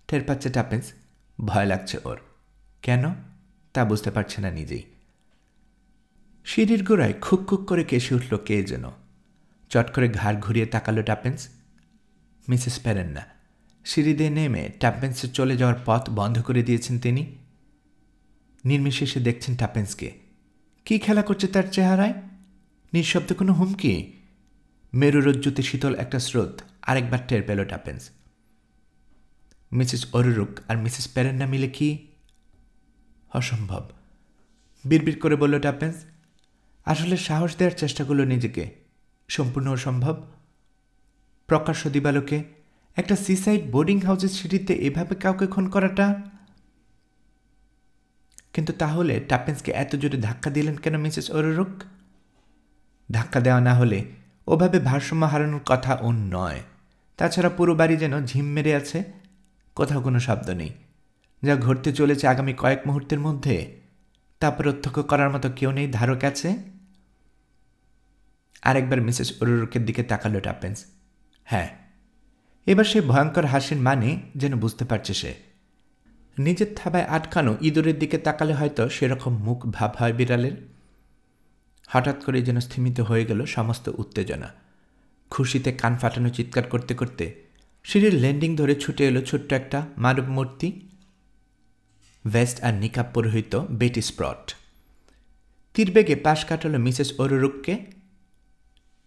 টের পাচ্ছে টাপেন্স, ভয় লাগছে ওর। কেন তা বুঝতে পারছে না নিজেই। সিঁড়ির গোড়ায় খুক খুক করে কেসে উঠল কে যেন। চট করে ঘাড় ঘুরিয়ে তাকালো টাপেন্স। মিসেস পেরেন্না। সিঁড়ি দিয়ে নেমে টাপেন্সের চলে যাওয়ার পথ বন্ধ করে দিয়েছেন তিনি। নির্বিশেষে দেখছেন টাপেন্সকে। কি খেলা করছে তার চেহারায়? নিঃশব্দে কোনো হুমকি? মেরুরজ্জুতে শীতল একটা স্রোত আরেকবার টের পেল টাপেন্স। মিসেস ওরোরক আর মিসেস পেরেন্না মিলে কি? অসম্ভব। বিড়বিড় করে বলল টাপেন্স। আসলে সাহস দেওয়ার চেষ্টা করল নিজেকে। সম্পূর্ণ অসম্ভব। প্রকাশ্য দিবালোকে একটা সিসাইড বোর্ডিং হাউসের সিঁড়িতে এভাবে কাউকে খুন করাটা। কিন্তু তাহলে টাপেন্সকে এত জোরে ধাক্কা দিলেন কেন মিসেস ওরোরক? ধাক্কা দেওয়া না হলে ওভাবে ভারসাম্য হারানোর কথা ওর নয়। তাছাড়া পুরো বাড়ি যেন ঝিম মেরে আছে, কোথাও কোনো শব্দ নেই। যা ঘটতে চলেছে আগামী কয়েক মুহূর্তের মধ্যে তা প্রত্যক্ষ করার মতো কেউ নেই ধারক আছে। আরেকবার মিসেস ওরোরকের দিকে তাকালো টাপেন্স। হ্যাঁ, এবার সেই ভয়ঙ্কর হাসির মানে যেন বুঝতে পারছে সে। নিজের থাবায় আটকানো ইঁদুরের দিকে তাকালে হয়তো সেরকম মুখ ভাব হয় বিড়ালের। হঠাৎ করে যেন স্থিমিত হয়ে গেল সমস্ত উত্তেজনা। খুশিতে কান ফাটানো চিৎকার করতে করতে সিঁড়ির ল্যান্ডিং ধরে ছুটে এলো ছোট্ট একটা মানব মূর্তি। ভেস্ট আর নিকাব পরিহিত বেটি স্প্রট। তীরবেগে পাশ কাটালো মিসেস ওরোরককে।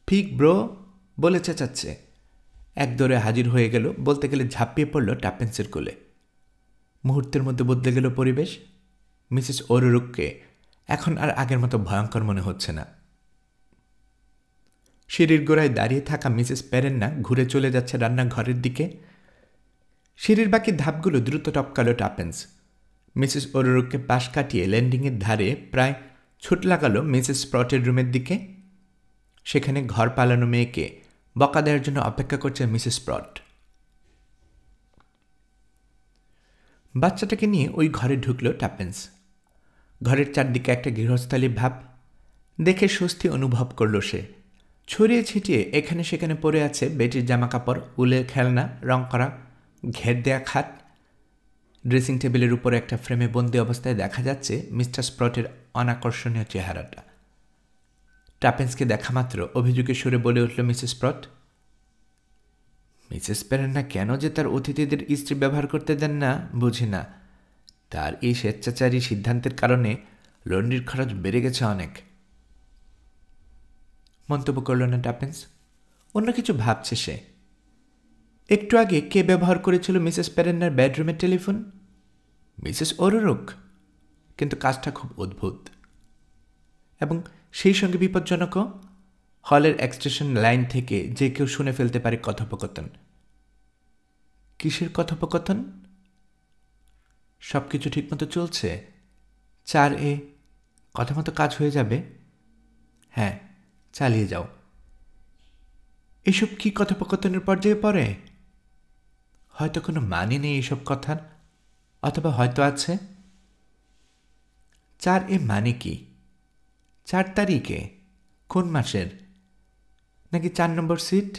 ফিক ব্রো বলে চেঁচাচ্ছে। এক দৌড়ে হাজির হয়ে গেল, বলতে গেলে ঝাঁপিয়ে পড়ল টাপেন্সের কোলে। মুহূর্তের মধ্যে বদলে গেল পরিবেশ। মিসেস ওরোরককে এখন আর আগের মতো ভয়ঙ্কর মনে হচ্ছে না। সিঁড়ির গোড়ায় দাঁড়িয়ে থাকা মিসেস পেরেন্না ঘুরে চলে যাচ্ছে রান্নাঘরের দিকে। সিঁড়ির বাকি ধাপগুলো দ্রুত টপকালো টাপেন্স। মিসেস ওরোরককে পাশ কাটিয়ে ল্যান্ডিংয়ের ধারে প্রায় ছুট লাগালো মিসেস স্প্রটের রুমের দিকে। সেখানে ঘর পালানো মেয়েকে বকা দেওয়ার জন্য অপেক্ষা করছে মিসেস স্প্রট। বাচ্চাটাকে নিয়ে ওই ঘরে ঢুকল টাপেন্স। ঘরের চারদিকে একটা গৃহস্থালী ভাব দেখে স্বস্তি অনুভব করল সে। ছড়িয়ে ছিটিয়ে এখানে সেখানে পড়ে আছে বেটির জামাকাপড়, উলের খেলনা, রং করা ঘের দেয়া খাট। ড্রেসিং টেবিলের উপরে একটা ফ্রেমে বন্দি অবস্থায় দেখা যাচ্ছে মিস্টার স্প্রটের অনাকর্ষণীয় চেহারাটা। টাপেন্সকে দেখা মাত্র অভিযোগের সুরে বলে উঠল মিসেস স্প্রট। মিসেস পেরেন্না কেন যে তার অতিথিদের স্ত্রী ব্যবহার করতে দেন না বুঝি না। তার এই স্বেচ্ছাচারী সিদ্ধান্তের কারণে লন্ড্রির খরচ বেড়ে গেছে অনেক। মন্তব্য করল না টাপেন্স। অন্য কিছু ভাবছে সে। একটু আগে কে ব্যবহার করেছিল মিসেস পেরেন্নার বেডরুমের টেলিফোন? মিসেস ওরোরক। কিন্তু কাজটা খুব অদ্ভুত এবং সেই সঙ্গে বিপজ্জনকও। হলের এক্সটেনশন লাইন থেকে যে কেউ শুনে ফেলতে পারে কথোপকথন। কিসের কথোপকথন? সব কিছু ঠিকমতো চলছে? 4A কথা মতো কাজ হয়ে যাবে? হ্যাঁ, চালিয়ে যাও। এসব কি কথোপকথনের পর্যায়ে পড়ে? হয়তো কোনো মানে নেই এসব কথার, অথবা হয়তো আছে। 4A মানে কি? 4 তারিখে কোন মাসের? নাকি 4 নম্বর সিট,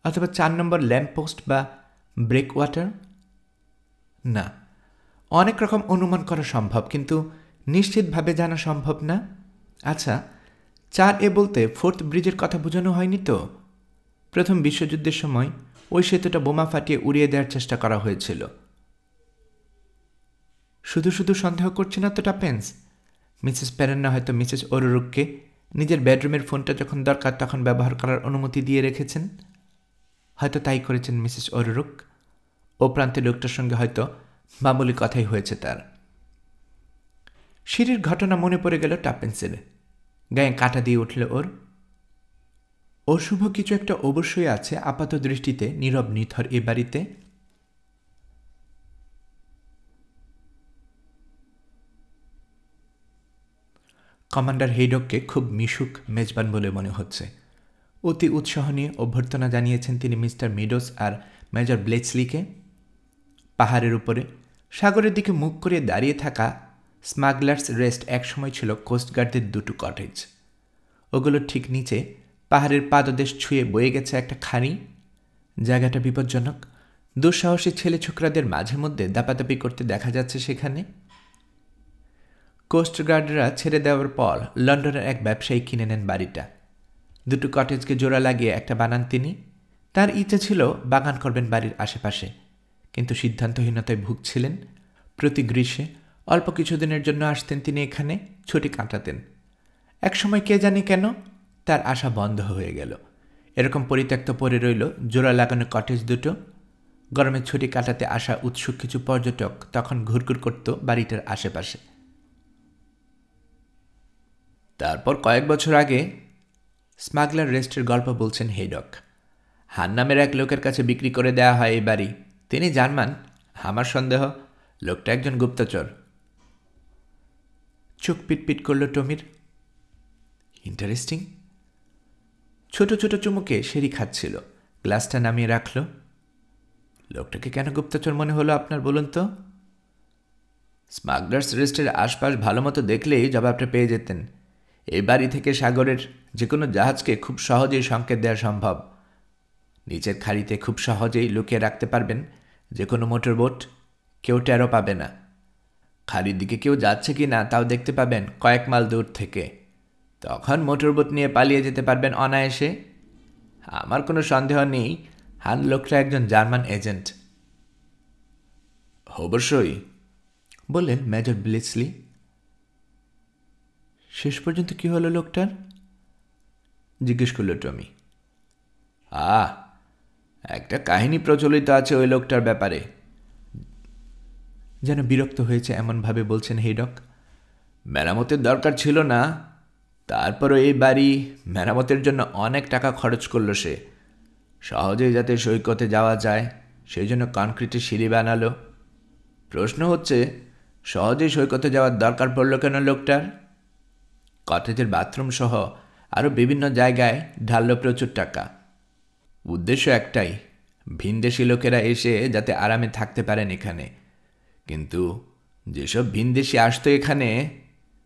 অথবা 4 নম্বর ল্যাম্পপোস্ট বা ব্রেকওয়াটার? না, অনেক রকম অনুমান করা সম্ভব, কিন্তু নিশ্চিতভাবে জানা সম্ভব না। আচ্ছা, 4A বলতে 4th ব্রিজের কথা বোঝানো হয়নি তো? প্রথম বিশ্বযুদ্ধের সময় ওই সেতুটা বোমা ফাটিয়ে উড়িয়ে দেওয়ার চেষ্টা করা হয়েছিল। শুধু শুধু সন্দেহ করছে না তো টাপেন্স? মিসেস প্যারেন্না হয়তো মিসেস ওরুরুককে নিজের বেডরুমের ফোনটা যখন দরকার তখন ব্যবহার করার অনুমতি দিয়ে রেখেছেন। হয়তো তাই করেছেন মিসেস ওরুরুক। ও প্রান্তে লোকটার সঙ্গে হয়তো মামুলি কথাই হয়েছে তার। সিঁড়ির ঘটনা মনে পড়ে গেল টাপেন্সের। গায়ে কাঁটা দিয়ে উঠল ওর। অশুভ কিছু একটা অবশ্যই আছে আপাত দৃষ্টিতে নীরব নিথর এ বাড়িতে। কমান্ডার হেইডককে খুব মিশুক মেজবান বলে মনে হচ্ছে। অতি উৎসাহ নিয়ে অভ্যর্থনা জানিয়েছেন তিনি মিস্টার মিডোস আর মেজর ব্লেচলিকে। পাহাড়ের উপরে সাগরের দিকে মুখ করে দাঁড়িয়ে থাকা স্মাগলার্স রেস্ট একসময় ছিল কোস্টগার্ডদের 2টো কটেজ। ওগুলোর ঠিক নিচে পাহাড়ের পাদদেশ ছুঁয়ে বয়ে গেছে একটা খাঁড়ি। জায়গাটা বিপজ্জনক। দুঃসাহসী ছেলে ছোকরাদের মাঝে মধ্যে দাপাদাপি করতে দেখা যাচ্ছে সেখানে। কোস্টগার্ডরা ছেড়ে দেওয়ার পর লন্ডনের এক ব্যবসায়ী কিনে নেন বাড়িটা। 2টো কটেজকে জোড়া লাগিয়ে একটা বানান তিনি। তার ইচ্ছে ছিল বাগান করবেন বাড়ির আশেপাশে, কিন্তু সিদ্ধান্তহীনতায় ভুগছিলেন। প্রতি গ্রীষ্মে অল্প কিছুদিনের জন্য আসতেন তিনি এখানে, ছুটি কাটাতেন। একসময় কে জানে কেন তার আশা বন্ধ হয়ে গেল। এরকম পরিত্যক্ত পড়ে রইল জোড়া লাগানো কটেজ 2টো। গরমের ছুটি কাটাতে আসা উৎসুক কিছু পর্যটক তখন ঘুরঘুর করত বাড়িটার আশেপাশে। তারপর কয়েক বছর আগে স্মাগলার রেস্টের গল্প বলছেন হেইডক। হান নামের এক লোকের কাছে বিক্রি করে দেওয়া হয় এই বাড়ি। তিনি জার্মান। আমার সন্দেহ লোকটা একজন গুপ্তচর। চোখ পিটপিট করল টমির। ইন্টারেস্টিং। ছোট ছোট চুমুকে সেরি খাচ্ছিল। গ্লাসটা নামিয়ে রাখল। লোকটাকে কেন গুপ্তচর মনে হলো আপনার, বলুন তো? স্মাগলার্স রেস্টের আশপাশ ভালো মতো দেখলেই জবাবটা পেয়ে যেতেন। এই বাড়ি থেকে সাগরের যে কোনো জাহাজকে খুব সহজেই সংকেত দেওয়া সম্ভব। নিচের খাড়িতে খুব সহজেই লুকিয়ে রাখতে পারবেন যে কোনো মোটর বোট। কেউ টেরও পাবে না। খাড়ির দিকে কেউ যাচ্ছে কি না তাও দেখতে পাবেন কয়েক মাইল দূর থেকে। তখন মোটর বোট নিয়ে পালিয়ে যেতে পারবেন অনায়াসে। আমার কোনো সন্দেহ নেই হান লোকটা একজন জার্মান এজেন্ট। অবশ্যই, বললেন মেজর ব্লেচলি। শেষ পর্যন্ত কি হলো লোকটার? জিজ্ঞেস করল টমি। একটা কাহিনী প্রচলিত আছে ওই লোকটার ব্যাপারে। যেন বিরক্ত হয়েছে এমনভাবে বলছেন হেইডক। মেরামতের দরকার ছিল না, তারপরও এই বাড়ি মেরামতের জন্য অনেক টাকা খরচ করল সে। সহজেই যাতে সৈকতে যাওয়া যায় সেই জন্য কনক্রিটের সিঁড়ি বানালো। প্রশ্ন হচ্ছে সহজেই সৈকতে যাওয়ার দরকার পড়ল কেন লোকটার? কটেজের বাথরুম সহ আরও বিভিন্ন জায়গায় ঢালল প্রচুর টাকা। উদ্দেশ্য একটাই, ভিনদেশি লোকেরা এসে যাতে আরামে থাকতে পারেন এখানে। কিন্তু যেসব ভিনদেশি আসতো এখানে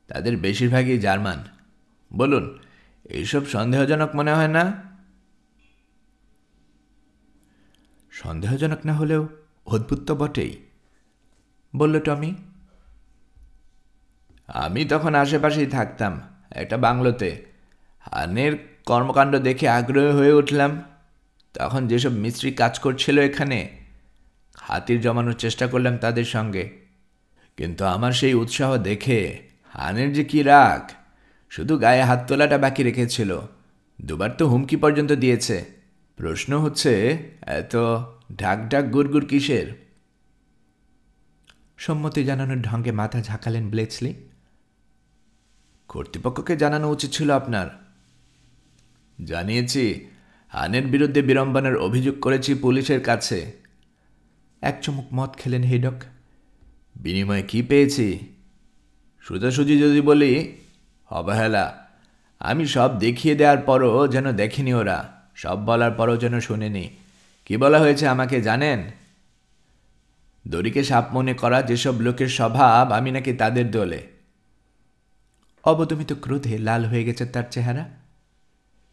তাদের বেশিরভাগই জার্মান। বলুন, এইসব সন্দেহজনক মনে হয় না? সন্দেহজনক না হলেও অদ্ভুত তো বটেই, বলল টমি। আমি তখন আশেপাশেই থাকতাম একটা বাংলোতে। হানের কর্মকাণ্ড দেখে আগ্রহী হয়ে উঠলাম। তখন যেসব মিস্ত্রি কাজ করছিল এখানে, হাতির জমানোর চেষ্টা করলাম তাদের সঙ্গে। কিন্তু আমার সেই উৎসাহ দেখে হানের যে কি রাগ! শুধু গায়ে হাত তোলাটা বাকি রেখেছিল। 2বার তো হুমকি পর্যন্ত দিয়েছে। প্রশ্ন হচ্ছে এত ঢাক ঢাক গুড়গুড় কিসের? সম্মতি জানানোর ঢঙ্গে মাথা ঝাঁকালেন ব্লেচলি। কর্তৃপক্ষকে জানানো উচিত ছিল আপনার। জানিয়েছি, হানের বিরুদ্ধে বিড়ম্বনার অভিযোগ করেছি পুলিশের কাছে। এক চুমুক মদ খেলেন হেইডক। বিনিময়ে কি পেয়েছি? সোজাসুজি যদি বলি, অবহেলা। আমি সব দেখিয়ে দেওয়ার পরও যেন দেখেনি ওরা, সব বলার পরও যেন শোনেনি। কি বলা হয়েছে আমাকে জানেন? দড়িকে সাপ মনে করা যেসব লোকের স্বভাব, আমি নাকি তাদের দলে। অবদমিত ক্রোধে লাল হয়ে গেছে তার চেহারা।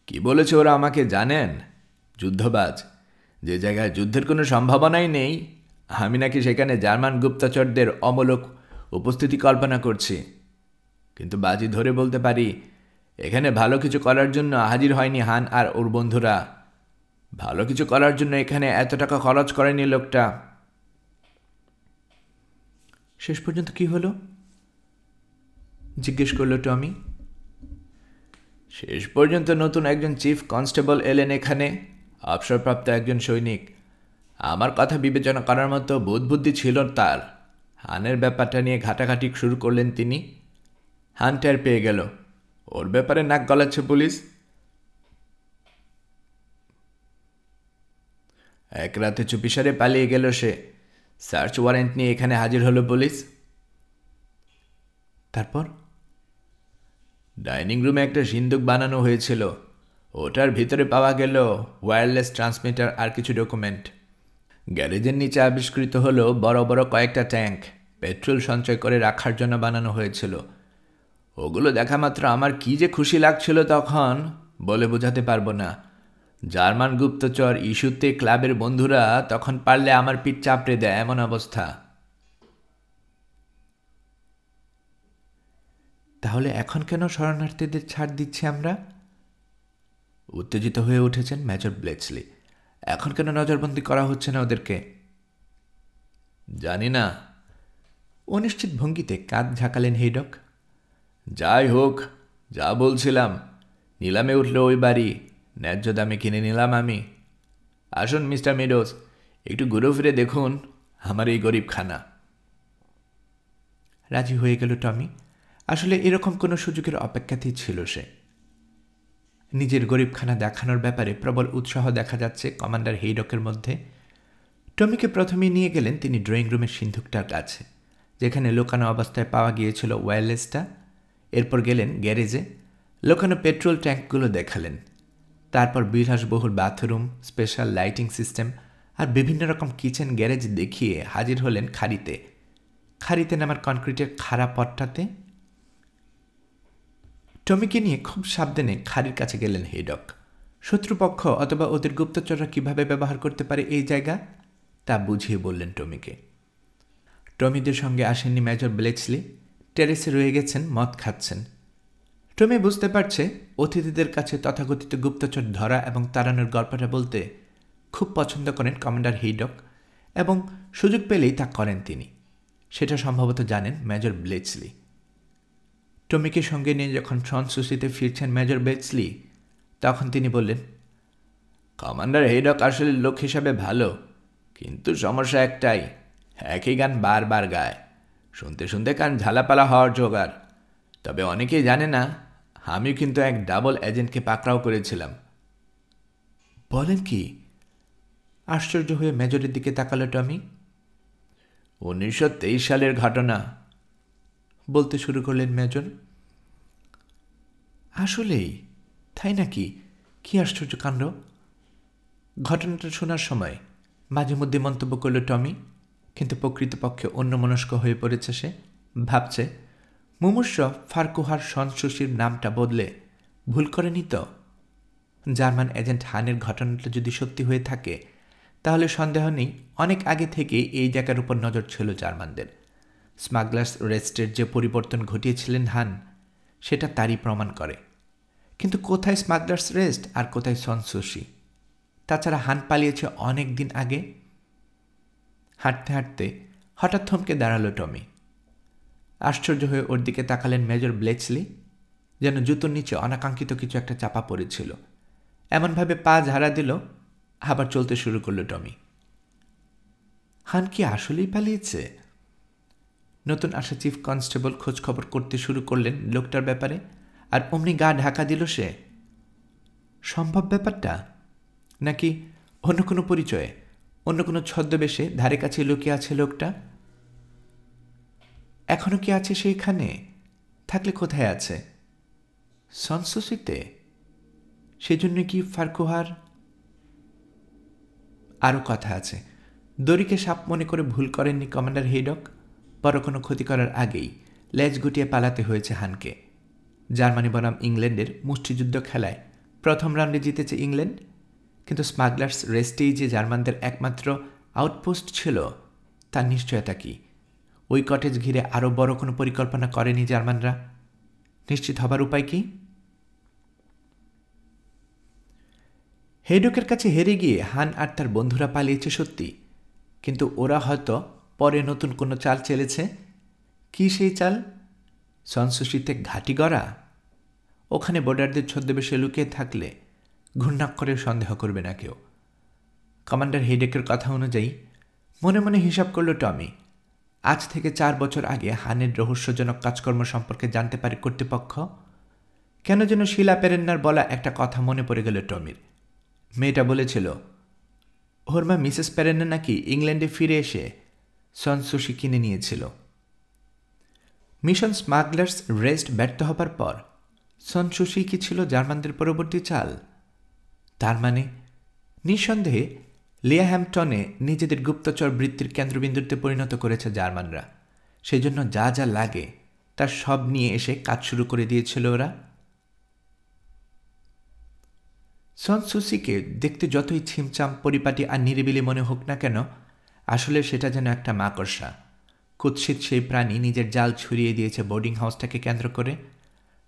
কি বলেছে ওরা আমাকে জানেন? যুদ্ধবাজ। যে জায়গায় যুদ্ধের কোনো সম্ভাবনাই নেই, আমি নাকি সেখানে জার্মান গুপ্তচরদের অমূলক উপস্থিতি কল্পনা করছি। কিন্তু বাজি ধরে বলতে পারি, এখানে ভালো কিছু করার জন্য হাজির হয়নি হান আর ওর বন্ধুরা। ভালো কিছু করার জন্য এখানে এত টাকা খরচ করেনি লোকটা। শেষ পর্যন্ত কি হলো? জিজ্ঞেস করল টমি। শেষ পর্যন্ত নতুন একজন চিফ কনস্টেবল এলেন এখানে, অবসরপ্রাপ্ত একজন সৈনিক। আমার কথা বিবেচনা করার মতো বোধবুদ্ধি ছিল তার। হানের ব্যাপারটা নিয়ে ঘাটাঘাটি শুরু করলেন তিনি। হান টের পেয়ে গেল ওর ব্যাপারে নাক গলাচ্ছে পুলিশ। এক রাতে চুপিসারে পালিয়ে গেল সে। সার্চ ওয়ারেন্ট নিয়ে এখানে হাজির হলো পুলিশ। তারপর ডাইনিং রুমে একটা সিন্দুক বানানো হয়েছিল। ওটার ভিতরে পাওয়া গেল ওয়্যারলেস ট্রান্সমিটার আর কিছু ডকুমেন্ট। গ্যারেজের নিচে আবিষ্কৃত হলো বড় বড় কয়েকটা ট্যাঙ্ক, পেট্রোল সঞ্চয় করে রাখার জন্য বানানো হয়েছিল। ওগুলো দেখা মাত্র আমার কি যে খুশি লাগছিল তখন, বলে বোঝাতে পারবো না। জার্মান গুপ্তচর ইস্যুতে ক্লাবের বন্ধুরা তখন পারলে আমার পিঠ চাপড়ে দেয় এমন অবস্থা। তাহলে এখন কেন শরণার্থীদের ছাড় দিচ্ছি আমরা? উত্তেজিত হয়ে উঠেছেন মেজর ব্লেচলি। এখন কেন নজরবন্দি করা হচ্ছে না ওদেরকে? জানি না। অনিশ্চিত ভঙ্গিতে কাঁধ ঝাঁকালেন হেইডক। যাই হোক, যা বলছিলাম, নিলামে উঠল ওই বাড়ি, ন্যায্য দামে কিনে নিলাম আমি। আসুন মিস্টার মেডোস, একটু ঘুরে ফিরে দেখুন আমার এই গরিবখানা। রাজি হয়ে গেল টমি। আসলে এরকম কোনো সুযোগের অপেক্ষাতেই ছিল সে। নিজের গরিবখানা দেখানোর ব্যাপারে প্রবল উৎসাহ দেখা যাচ্ছে কমান্ডার হেইডকের মধ্যে। টমিকে প্রথমেই নিয়ে গেলেন তিনি ড্রয়িং রুমের সিন্ধুকটার কাছে, যেখানে লোকানো অবস্থায় পাওয়া গিয়েছিল ওয়্যারলেসটা। এরপর গেলেন গ্যারেজে, লোকানো পেট্রোল ট্যাঙ্কগুলো দেখালেন। তারপর বিলাসবহুল বাথরুম, স্পেশাল লাইটিং সিস্টেম আর বিভিন্ন রকম কিচেন গ্যারেজ দেখিয়ে হাজির হলেন খাড়িতে। খাড়িতে নামার কনক্রিটের খাড়া পথটাতে। টমিকে নিয়ে খুব সাবধানে খাড়ির কাছে গেলেন হেইডক। শত্রুপক্ষ অথবা ওদের গুপ্তচররা কিভাবে ব্যবহার করতে পারে এই জায়গা, তা বুঝিয়ে বললেন টমিকে। টমিদের সঙ্গে আসেননি মেজর ব্লেচলি। টেরেসে রয়ে গেছেন, মদ খাচ্ছেন। টমি বুঝতে পারছে অতিথিদের কাছে তথাকথিত গুপ্তচর ধরা এবং তাড়ানোর গল্পটা বলতে খুব পছন্দ করেন কমান্ডার হেইডক, এবং সুযোগ পেলেই তা করেন তিনি। সেটা সম্ভবত জানেন মেজর ব্লেচলি। টমিকে সঙ্গে নিয়ে যখন সনসুসিতে ফিরছেন মেজর ব্লেচলি, তখন তিনি বললেন, কমান্ডার হেইডক আসলে লোক হিসাবে ভালো, কিন্তু সমস্যা একটাই, একই গান বারবার গায়। শুনতে শুনতে কান ঝালাপালা হওয়ার জোগাড়। তবে অনেকেই জানে না, আমিও কিন্তু এক ডাবল এজেন্টকে পাকড়াও করেছিলাম। বলেন কি? আশ্চর্য হয়ে মেজরের দিকে তাকালো টমি। 1923 সালের ঘটনা, বলতে শুরু করলেন মেজর। আসলেই? তাই নাকি? কি আশ্চর্য কাণ্ড! ঘটনাটা শোনার সময় মাঝে মধ্যে মন্তব্য করল টমি, কিন্তু প্রকৃতপক্ষে অন্যমনস্ক হয়ে পড়েছে সে। ভাবছে, মুমূর্ষ ফারকুহার সনসুসির নামটা বদলে ভুল করেনি তো? জার্মান এজেন্ট হানের ঘটনাটা যদি সত্যি হয়ে থাকে, তাহলে সন্দেহ নেই অনেক আগে থেকেই এই জায়গার উপর নজর ছিল জার্মানদের। স্মাগলার্স রেস্টের যে পরিবর্তন ঘটিয়েছিলেন হান, সেটা তারই প্রমাণ করে। কিন্তু কোথায় স্মাগলার্স রেস্ট আর কোথায় সনসুসি? তাছাড়া হান পালিয়েছে অনেক দিন আগে। হাঁটতে হাঁটতে হঠাৎ থমকে দাঁড়ালো টমি। আশ্চর্য হয়ে ওর দিকে তাকালেন মেজর ব্লেচলি, যেন জুতোর নিচে অনাকাঙ্ক্ষিত কিছু একটা চাপা পড়েছিল। এমনভাবে পা ঝাড়া দিল, আবার চলতে শুরু করল টমি। হান কি আসলেই পালিয়েছে? নতুন আসা চিফ কনস্টেবল খোঁজ খবর করতে শুরু করলেন লোকটার ব্যাপারে, আর অমনি গা ঢাকা দিল সে। সম্ভব ব্যাপারটা? নাকি অন্য কোনো পরিচয়ে, অন্য কোনো ছদ্মবেশে ধারে কাছে লুকিয়ে আছে লোকটা? এখনো কি আছে সেইখানে? থাকলে কোথায় আছে? সনসুসিতে? সেজন্য কি ফারকুহার? আরও কথা আছে। দড়িকে সাপ মনে করে ভুল করেননি কমান্ডার হেইডক। বড় কোনো ক্ষতি করার আগেই লেজ গুটিয়ে পালাতে হয়েছে হানকে। জার্মানি বনাম ইংল্যান্ডের মুষ্টিযুদ্ধ খেলায় প্রথম রাউন্ডে জিতেছে ইংল্যান্ড, কিন্তু স্মাগলার্স রেস্টেই যে জার্মানদের একমাত্র আউটপোস্ট ছিল তার নিশ্চয়তা কি? ওই কটেজ ঘিরে আরও বড় কোনো পরিকল্পনা করেনি জার্মানরা? নিশ্চিত হবার উপায় কি? হেডকের কাছে হেরে গিয়ে হান আর তার বন্ধুরা পালিয়েছে সত্যি, কিন্তু ওরা হয়তো পরে নতুন কোনো চাল চেলেছে। কি সেই চাল? সনসুশিতে ঘাঁটি গড়া? ওখানে বোর্ডারদের ছদ্মবেশে লুকিয়ে থাকলে ঘূর্ণাক্ষরে সন্দেহ করবে না কেউ। কমান্ডার হেডেকের কথা অনুযায়ী মনে মনে হিসাব করল টমি। আজ থেকে 4 বছর আগে হানের রহস্যজনক কাজকর্ম সম্পর্কে জানতে পারে কর্তৃপক্ষ। কেন যেন শিলা পেরেন্নার বলা একটা কথা মনে পড়ে গেল টমির। মেয়েটা বলেছিল ওর মা মিসেস পেরেন্না নাকি ইংল্যান্ডে ফিরে এসে সনসুশি কিনে নিয়েছিল। মিশন স্মাগলার্স রেস্ট ব্যর্থ হবার পর সনসুশি কি ছিল জার্মানদের পরবর্তী চাল? তার মানে নিঃসন্দেহে লিয়াহ্যাম্পটনে নিজেদের গুপ্তচর বৃত্তির কেন্দ্রবিন্দুতে পরিণত করেছে জার্মানরা। সেই জন্য যা যা লাগে তার সব নিয়ে এসে কাজ শুরু করে দিয়েছিল ওরা। সনসুশিকে দেখতে যতই ছিমচাম, পরিপাটি আর নিরিবিলি মনে হোক না কেন, আসলে সেটা যেন একটা মাকড়সা। কুৎসিত সেই প্রাণী নিজের জাল ছড়িয়ে দিয়েছে বোর্ডিং হাউসটাকে কেন্দ্র করে।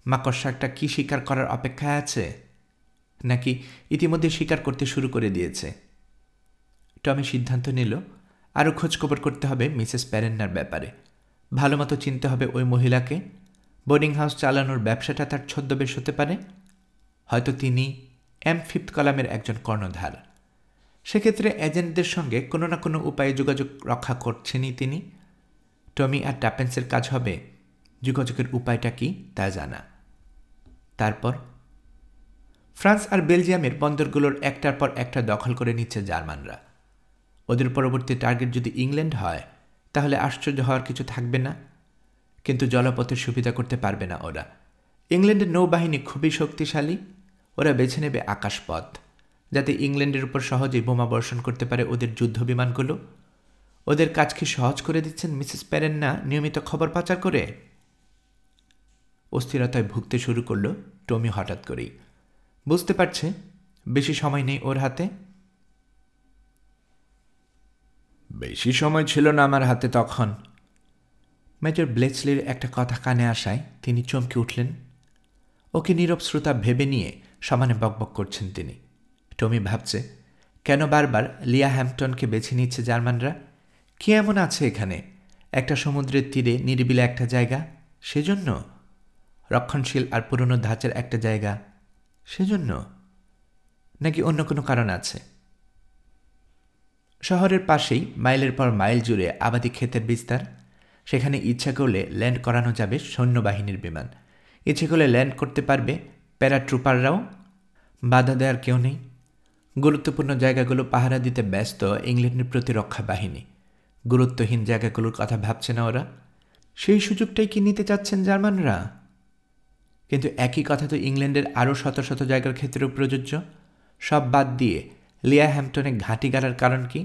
মাকড়সাটা কি শিকার করার অপেক্ষায় আছে, নাকি ইতিমধ্যে শিকার করতে শুরু করে দিয়েছে? টমি সিদ্ধান্ত নিল আরও খোঁজখবর করতে হবে মিসেস পেরেন্নার ব্যাপারে। ভালো মতো চিনতে হবে ওই মহিলাকে। বোর্ডিং হাউস চালানোর ব্যবসাটা তার ছদ্মবেশ হতে পারে। হয়তো তিনি M5 কলামের একজন কর্ণধার। সেক্ষেত্রে এজেন্টদের সঙ্গে কোনো না কোনো উপায়ে যোগাযোগ রক্ষা করছেনই তিনি। টমি আর টাপেন্সের কাজ হবে যোগাযোগের উপায়টা কি তা জানা। তারপর ফ্রান্স আর বেলজিয়ামের বন্দরগুলোর একটার পর একটা দখল করে নিচ্ছে জার্মানরা। ওদের পরবর্তী টার্গেট যদি ইংল্যান্ড হয় তাহলে আশ্চর্য হওয়ার কিছু থাকবে না, কিন্তু জলপথের সুবিধা করতে পারবে না ওরা। ইংল্যান্ডের নৌবাহিনী খুবই শক্তিশালী। ওরা বেছে নেবে আকাশপথ, যাতে ইংল্যান্ডের উপর সহজেই বোমা বর্ষণ করতে পারে ওদের যুদ্ধ বিমানগুলো। ওদের কাজ কি সহজ করে দিচ্ছেন মিসেস পেরেন্না নিয়মিত খবর পাচার করে? অস্থিরতায় ভুগতে শুরু করল টমি হঠাৎ করেই। বুঝতে পারছে বেশি সময় নেই ওর হাতে। বেশি সময় ছিল না আমার হাতে তখন। মেজর ব্লেচলির একটা কথা কানে আসায় তিনি চমকে উঠলেন। ওকে নীরব শ্রোতা ভেবে নিয়ে সমানে বকবক করছেন তিনি। টমি ভাবছে কেন বারবার লিয়াহ্যাম্পটনকে বেছে নিচ্ছে জার্মানরা। কি এমন আছে এখানে? একটা সমুদ্রের তীরে নিরিবিলি একটা জায়গা, সেজন্য? রক্ষণশীল আর পুরনো ধাঁচের একটা জায়গা, সেজন্য? নাকি অন্য কোনো কারণ আছে? শহরের পাশেই মাইলের পর মাইল জুড়ে আবাদি ক্ষেতের বিস্তার। সেখানে ইচ্ছা করলে ল্যান্ড করানো যাবে সৈন্যবাহিনীর বিমান। ইচ্ছে করলে ল্যান্ড করতে পারবে প্যারাট্রুপাররাও। বাধা দেওয়ার কেউ নেই। গুরুত্বপূর্ণ জায়গাগুলো পাহারা দিতে ব্যস্ত ইংল্যান্ডের প্রতিরক্ষা বাহিনী। গুরুত্বহীন জায়গাগুলোর কথা ভাবছে না ওরা। সেই সুযোগটাই কি নিতে চাচ্ছেন জার্মানরা? কিন্তু একই কথা তো ইংল্যান্ডের আরও শত শত জায়গার ক্ষেত্রেও প্রযোজ্য। সব বাদ দিয়ে লিয়াহ্যাম্পটনে ঘাঁটি গাড়ার কারণ কি?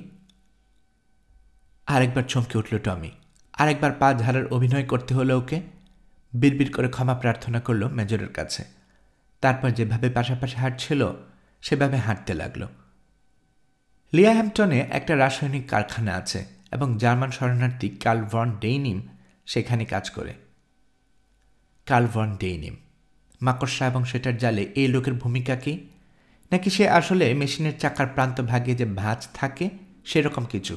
আরেকবার চমকে উঠল টমি। আরেকবার পা ঝাড়ার অভিনয় করতে হলো ওকে। বিড়বিড় করে ক্ষমা প্রার্থনা করল মেজরের কাছে। তারপর যেভাবে পাশাপাশি হাঁটছিল সেভাবে হাঁটতে লাগল। লিয়াহ্যাম্পটনে একটা রাসায়নিক কারখানা আছে এবং জার্মান শরণার্থী কার্ল ভন ডেইনিম সেখানে কাজ করে। কার্ল ভন ডেইনিম মাকড়সা এবং সেটার জালে এই লোকের ভূমিকা কি? নাকি সে আসলে মেশিনের চাকার প্রান্ত ভাগে যে ভাঁজ থাকে সেরকম কিছু?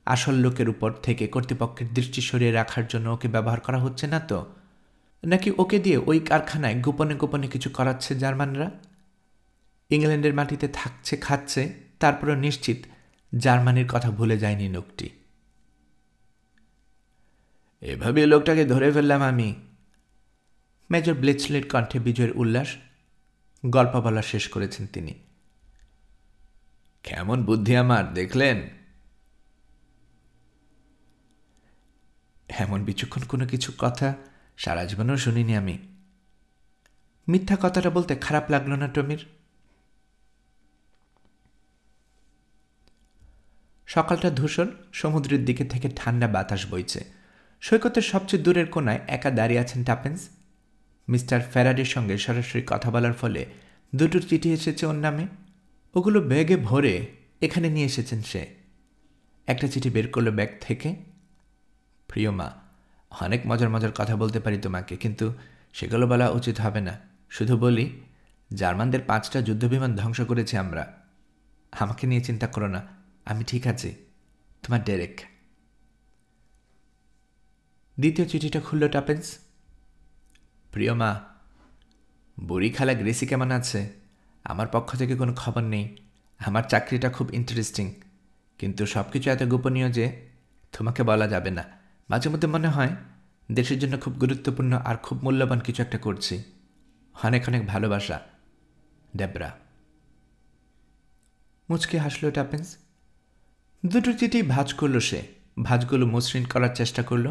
আসল লোকের উপর থেকে কর্তৃপক্ষের দৃষ্টি সরিয়ে রাখার জন্য ওকে ব্যবহার করা হচ্ছে না তো? নাকি ওকে দিয়ে ওই কারখানায় গোপনে গোপনে কিছু করাচ্ছে জার্মানরা? ইংল্যান্ডের মাটিতে থাকছে, খাচ্ছে, তারপরও নিশ্চিত জার্মানির কথা ভুলে যায়নি লোকটি। এভাবে লোকটাকে ধরে ফেললাম আমি। মেজর ব্লেচলির কণ্ঠে বিজয়ের উল্লাস। গল্প বলা শেষ করেছেন তিনি। কেমন বুদ্ধি আমার, দেখলেন? এমন বিচক্ষণ কোনো কিছু কথা সারা জীবনেও শুনিনি আমি। মিথ্যা কথাটা বলতে খারাপ লাগলো না টমির? সকালটা ধূসর, সমুদ্রের দিকে থেকে ঠান্ডা বাতাস বইছে। সৈকতের সবচেয়ে দূরের কোনায় একা দাঁড়িয়ে আছেন টাপেন্স। মিস্টার ফ্যারাডের সঙ্গে সরাসরি কথা বলার ফলে দুটো চিঠি এসেছে ওর নামে। ওগুলো ব্যাগে ভরে এখানে নিয়ে এসেছেন সে। একটা চিঠি বের করলো ব্যাগ থেকে। প্রিয় মা, অনেক মজার মজার কথা বলতে পারি তোমাকে, কিন্তু সেগুলো বলা উচিত হবে না। শুধু বলি, জার্মানদের 5টা যুদ্ধবিমান ধ্বংস করেছি আমরা। আমাকে নিয়ে চিন্তা করো না, আমি ঠিক আছি। তোমার ডেরেক। দ্বিতীয় চিঠিটা খুলল টাপেন্স। প্রিয় মা, বুড়ি খালা গ্রেসি কেমন আছে? আমার পক্ষ থেকে কোনো খবর নেই। আমার চাকরিটা খুব ইন্টারেস্টিং, কিন্তু সব কিছু এত গোপনীয় যে তোমাকে বলা যাবে না। মাঝে মধ্যে মনে হয় দেশের জন্য খুব গুরুত্বপূর্ণ আর খুব মূল্যবান কিছু একটা করছি। অনেক অনেক ভালোবাসা, ডেবরা। মুচকে হাসল টাপেন্স। দুটো চিঠি ভাঁজ করল সে। ভাঁজগুলো মসৃণ করার চেষ্টা করল।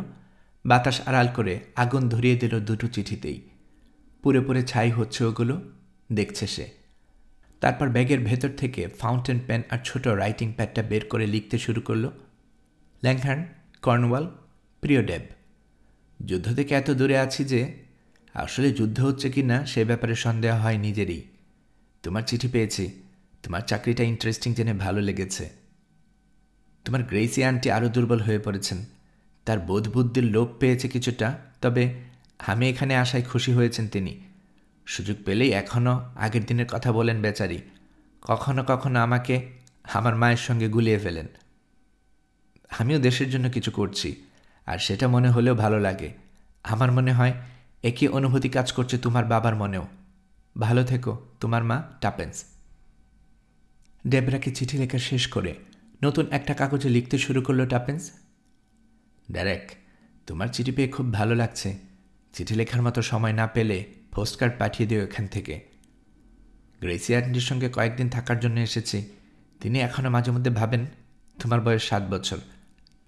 বাতাস আড়াল করে আগুন ধরিয়ে দিল দুটো চিঠিতেই। পুরে পুরে ছাই হচ্ছে ওগুলো, দেখছে সে। তারপর ব্যাগের ভেতর থেকে ফাউন্টেন পেন আর ছোট রাইটিং প্যাডটা বের করে লিখতে শুরু করল। ল্যাংহ্যার্ন, কর্নওয়াল, প্রিয় ডেব, যুদ্ধ থেকে এত দূরে আছি যে আসলে যুদ্ধ হচ্ছে কি না সে ব্যাপারে সন্দেহ হয় নিজেরই। তোমার চিঠি পেয়েছি। তোমার চাকরিটা ইন্টারেস্টিং জেনে ভালো লেগেছে। তোমার গ্রেসি আন্টি আরও দুর্বল হয়ে পড়েছেন। তার বোধ বুদ্ধির লোপ পেয়েছে কিছুটা, তবে আমি এখানে আসায় খুশি হয়েছেন তিনি। সুযোগ পেলেই এখনও আগের দিনের কথা বলেন বেচারি। কখনো কখনো আমাকে আমার মায়ের সঙ্গে গুলিয়ে ফেলেন। আমিও দেশের জন্য কিছু করছি, আর সেটা মনে হলেও ভালো লাগে। আমার মনে হয় একই অনুভূতি কাজ করছে তোমার বাবার মনেও। ভালো থেকো, তোমার মা, টাপেন্স। ডেবরাকে চিঠি লেখা শেষ করে নতুন একটা কাগজে লিখতে শুরু করলো টাপেন্স। ডেরেক, তোমার চিঠি পেয়ে খুব ভালো লাগছে। চিঠি লেখার মতো সময় না পেলে পোস্টকার্ড পাঠিয়ে দিও এখান থেকে। গ্রেসি আন্টির সঙ্গে কয়েকদিন থাকার জন্য এসেছি। তিনি এখনও মাঝে মধ্যে ভাবেন তোমার বয়স 7 বছর।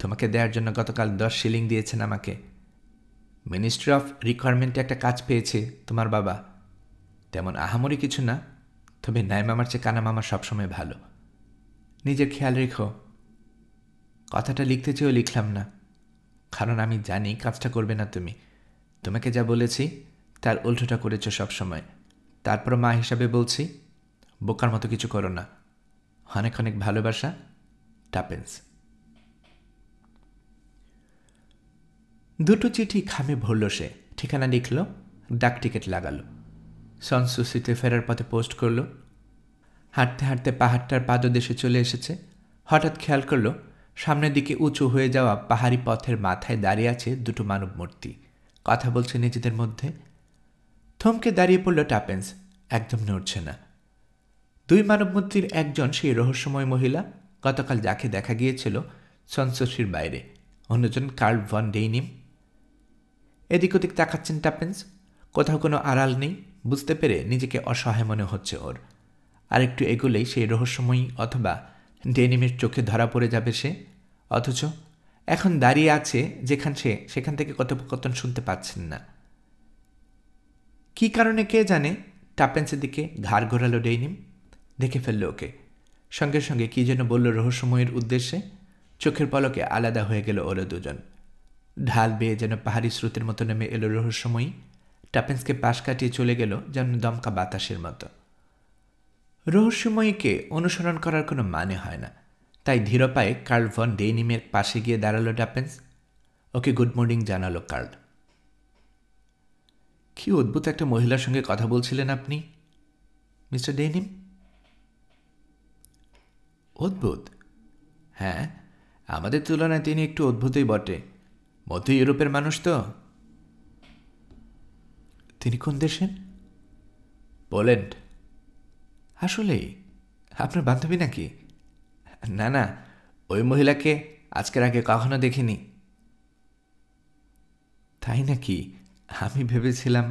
তোমাকে দেওয়ার জন্য গতকাল 10 শিলিং দিয়েছেন আমাকে। মিনিস্ট্রি অফ রিকোয়ারমেন্টে একটা কাজ পেয়েছে তোমার বাবা। তেমন আহামরি কিছু না, তবে নাই মামার চেয়ে কানা মামা সবসময় ভালো। নিজের খেয়াল রেখো। কথাটা লিখতে চেয়েও লিখলাম না, কারণ আমি জানি কাজটা করবে না তুমি। তোমাকে যা বলেছি তার উল্টোটা করেছ সবসময়। তারপর মা হিসাবে বলছি, বোকার মতো কিছু করো না। অনেক অনেক ভালোবাসা, টাপেন্স। দুটো চিঠি খামে ভরল সে। ঠিকানা লিখল, ডাক টিকিট লাগালো। সনসুসিতে ফেরার পথে পোস্ট করল। হাঁটতে হাঁটতে পাহাড়টার পাদদেশে চলে এসেছে। হঠাৎ খেয়াল করল সামনের দিকে উঁচু হয়ে যাওয়া পাহাড়ি পথের মাথায় দাঁড়িয়ে আছে দুটো মানব মূর্তি। কথা বলছে নিজেদের মধ্যে। থমকে দাঁড়িয়ে পড়ল টাপেন্স। একদম নড়ছে না। দুই মানব মূর্তির একজন সেই রহস্যময় মহিলা, গতকাল যাকে দেখা গিয়েছিল সনসুসির বাইরে। অন্যজন কার্ল ভন ডেইনিম। এদিক ওদিক তাকাচ্ছেন টাপেন্স। কোথাও কোনো আড়াল নেই। বুঝতে পেরে নিজেকে অসহায় মনে হচ্ছে ওর। আরেকটু এগোলেই সেই রহস্যময়ী অথবা ডেনিমের চোখে ধরা পড়ে যাবে সে। অথচ এখন দাঁড়িয়ে আছে সেখান থেকে কথোপকথন শুনতে পাচ্ছেন না। কি কারণে কে জানে টাপেন্সের দিকে ঘাড় ঘোরালো ডেনিম। দেখে ফেলল ওকে। সঙ্গে সঙ্গে কি যেন বলল রহস্যময়ীর উদ্দেশ্যে। চোখের পলকে আলাদা হয়ে গেল ওরা দুজন। ঢাল বেয়ে যেন পাহাড়ি স্রোতের মতো নেমে এলো রহস্যময়ী। টাপেন্সকে পাশ কাটিয়ে চলে গেল যেন দমকা বাতাসের মতো। রহস্যময়ীকে অনুসরণ করার কোনো মানে হয় না। তাই ধীর পায়ে কার্ল ভন ডেইনিমের পাশে গিয়ে দাঁড়ালো টাপেন্স। ওকে গুড মর্নিং জানালো কার্ল। কি অদ্ভুত একটা মহিলার সঙ্গে কথা বলছিলেন আপনি, মিস্টার ডেইনিম? অদ্ভুত? হ্যাঁ, আমাদের তুলনায় তিনি একটু অদ্ভুতই বটে। মধ্য ইউরোপের মানুষ তো। তিনি কোন দেশের? পোল্যান্ড। আসলেই? আপনার বান্ধবী নাকি? না না, ওই মহিলাকে আজকের আগে কখনো দেখিনি। তাই নাকি? আমি ভেবেছিলাম।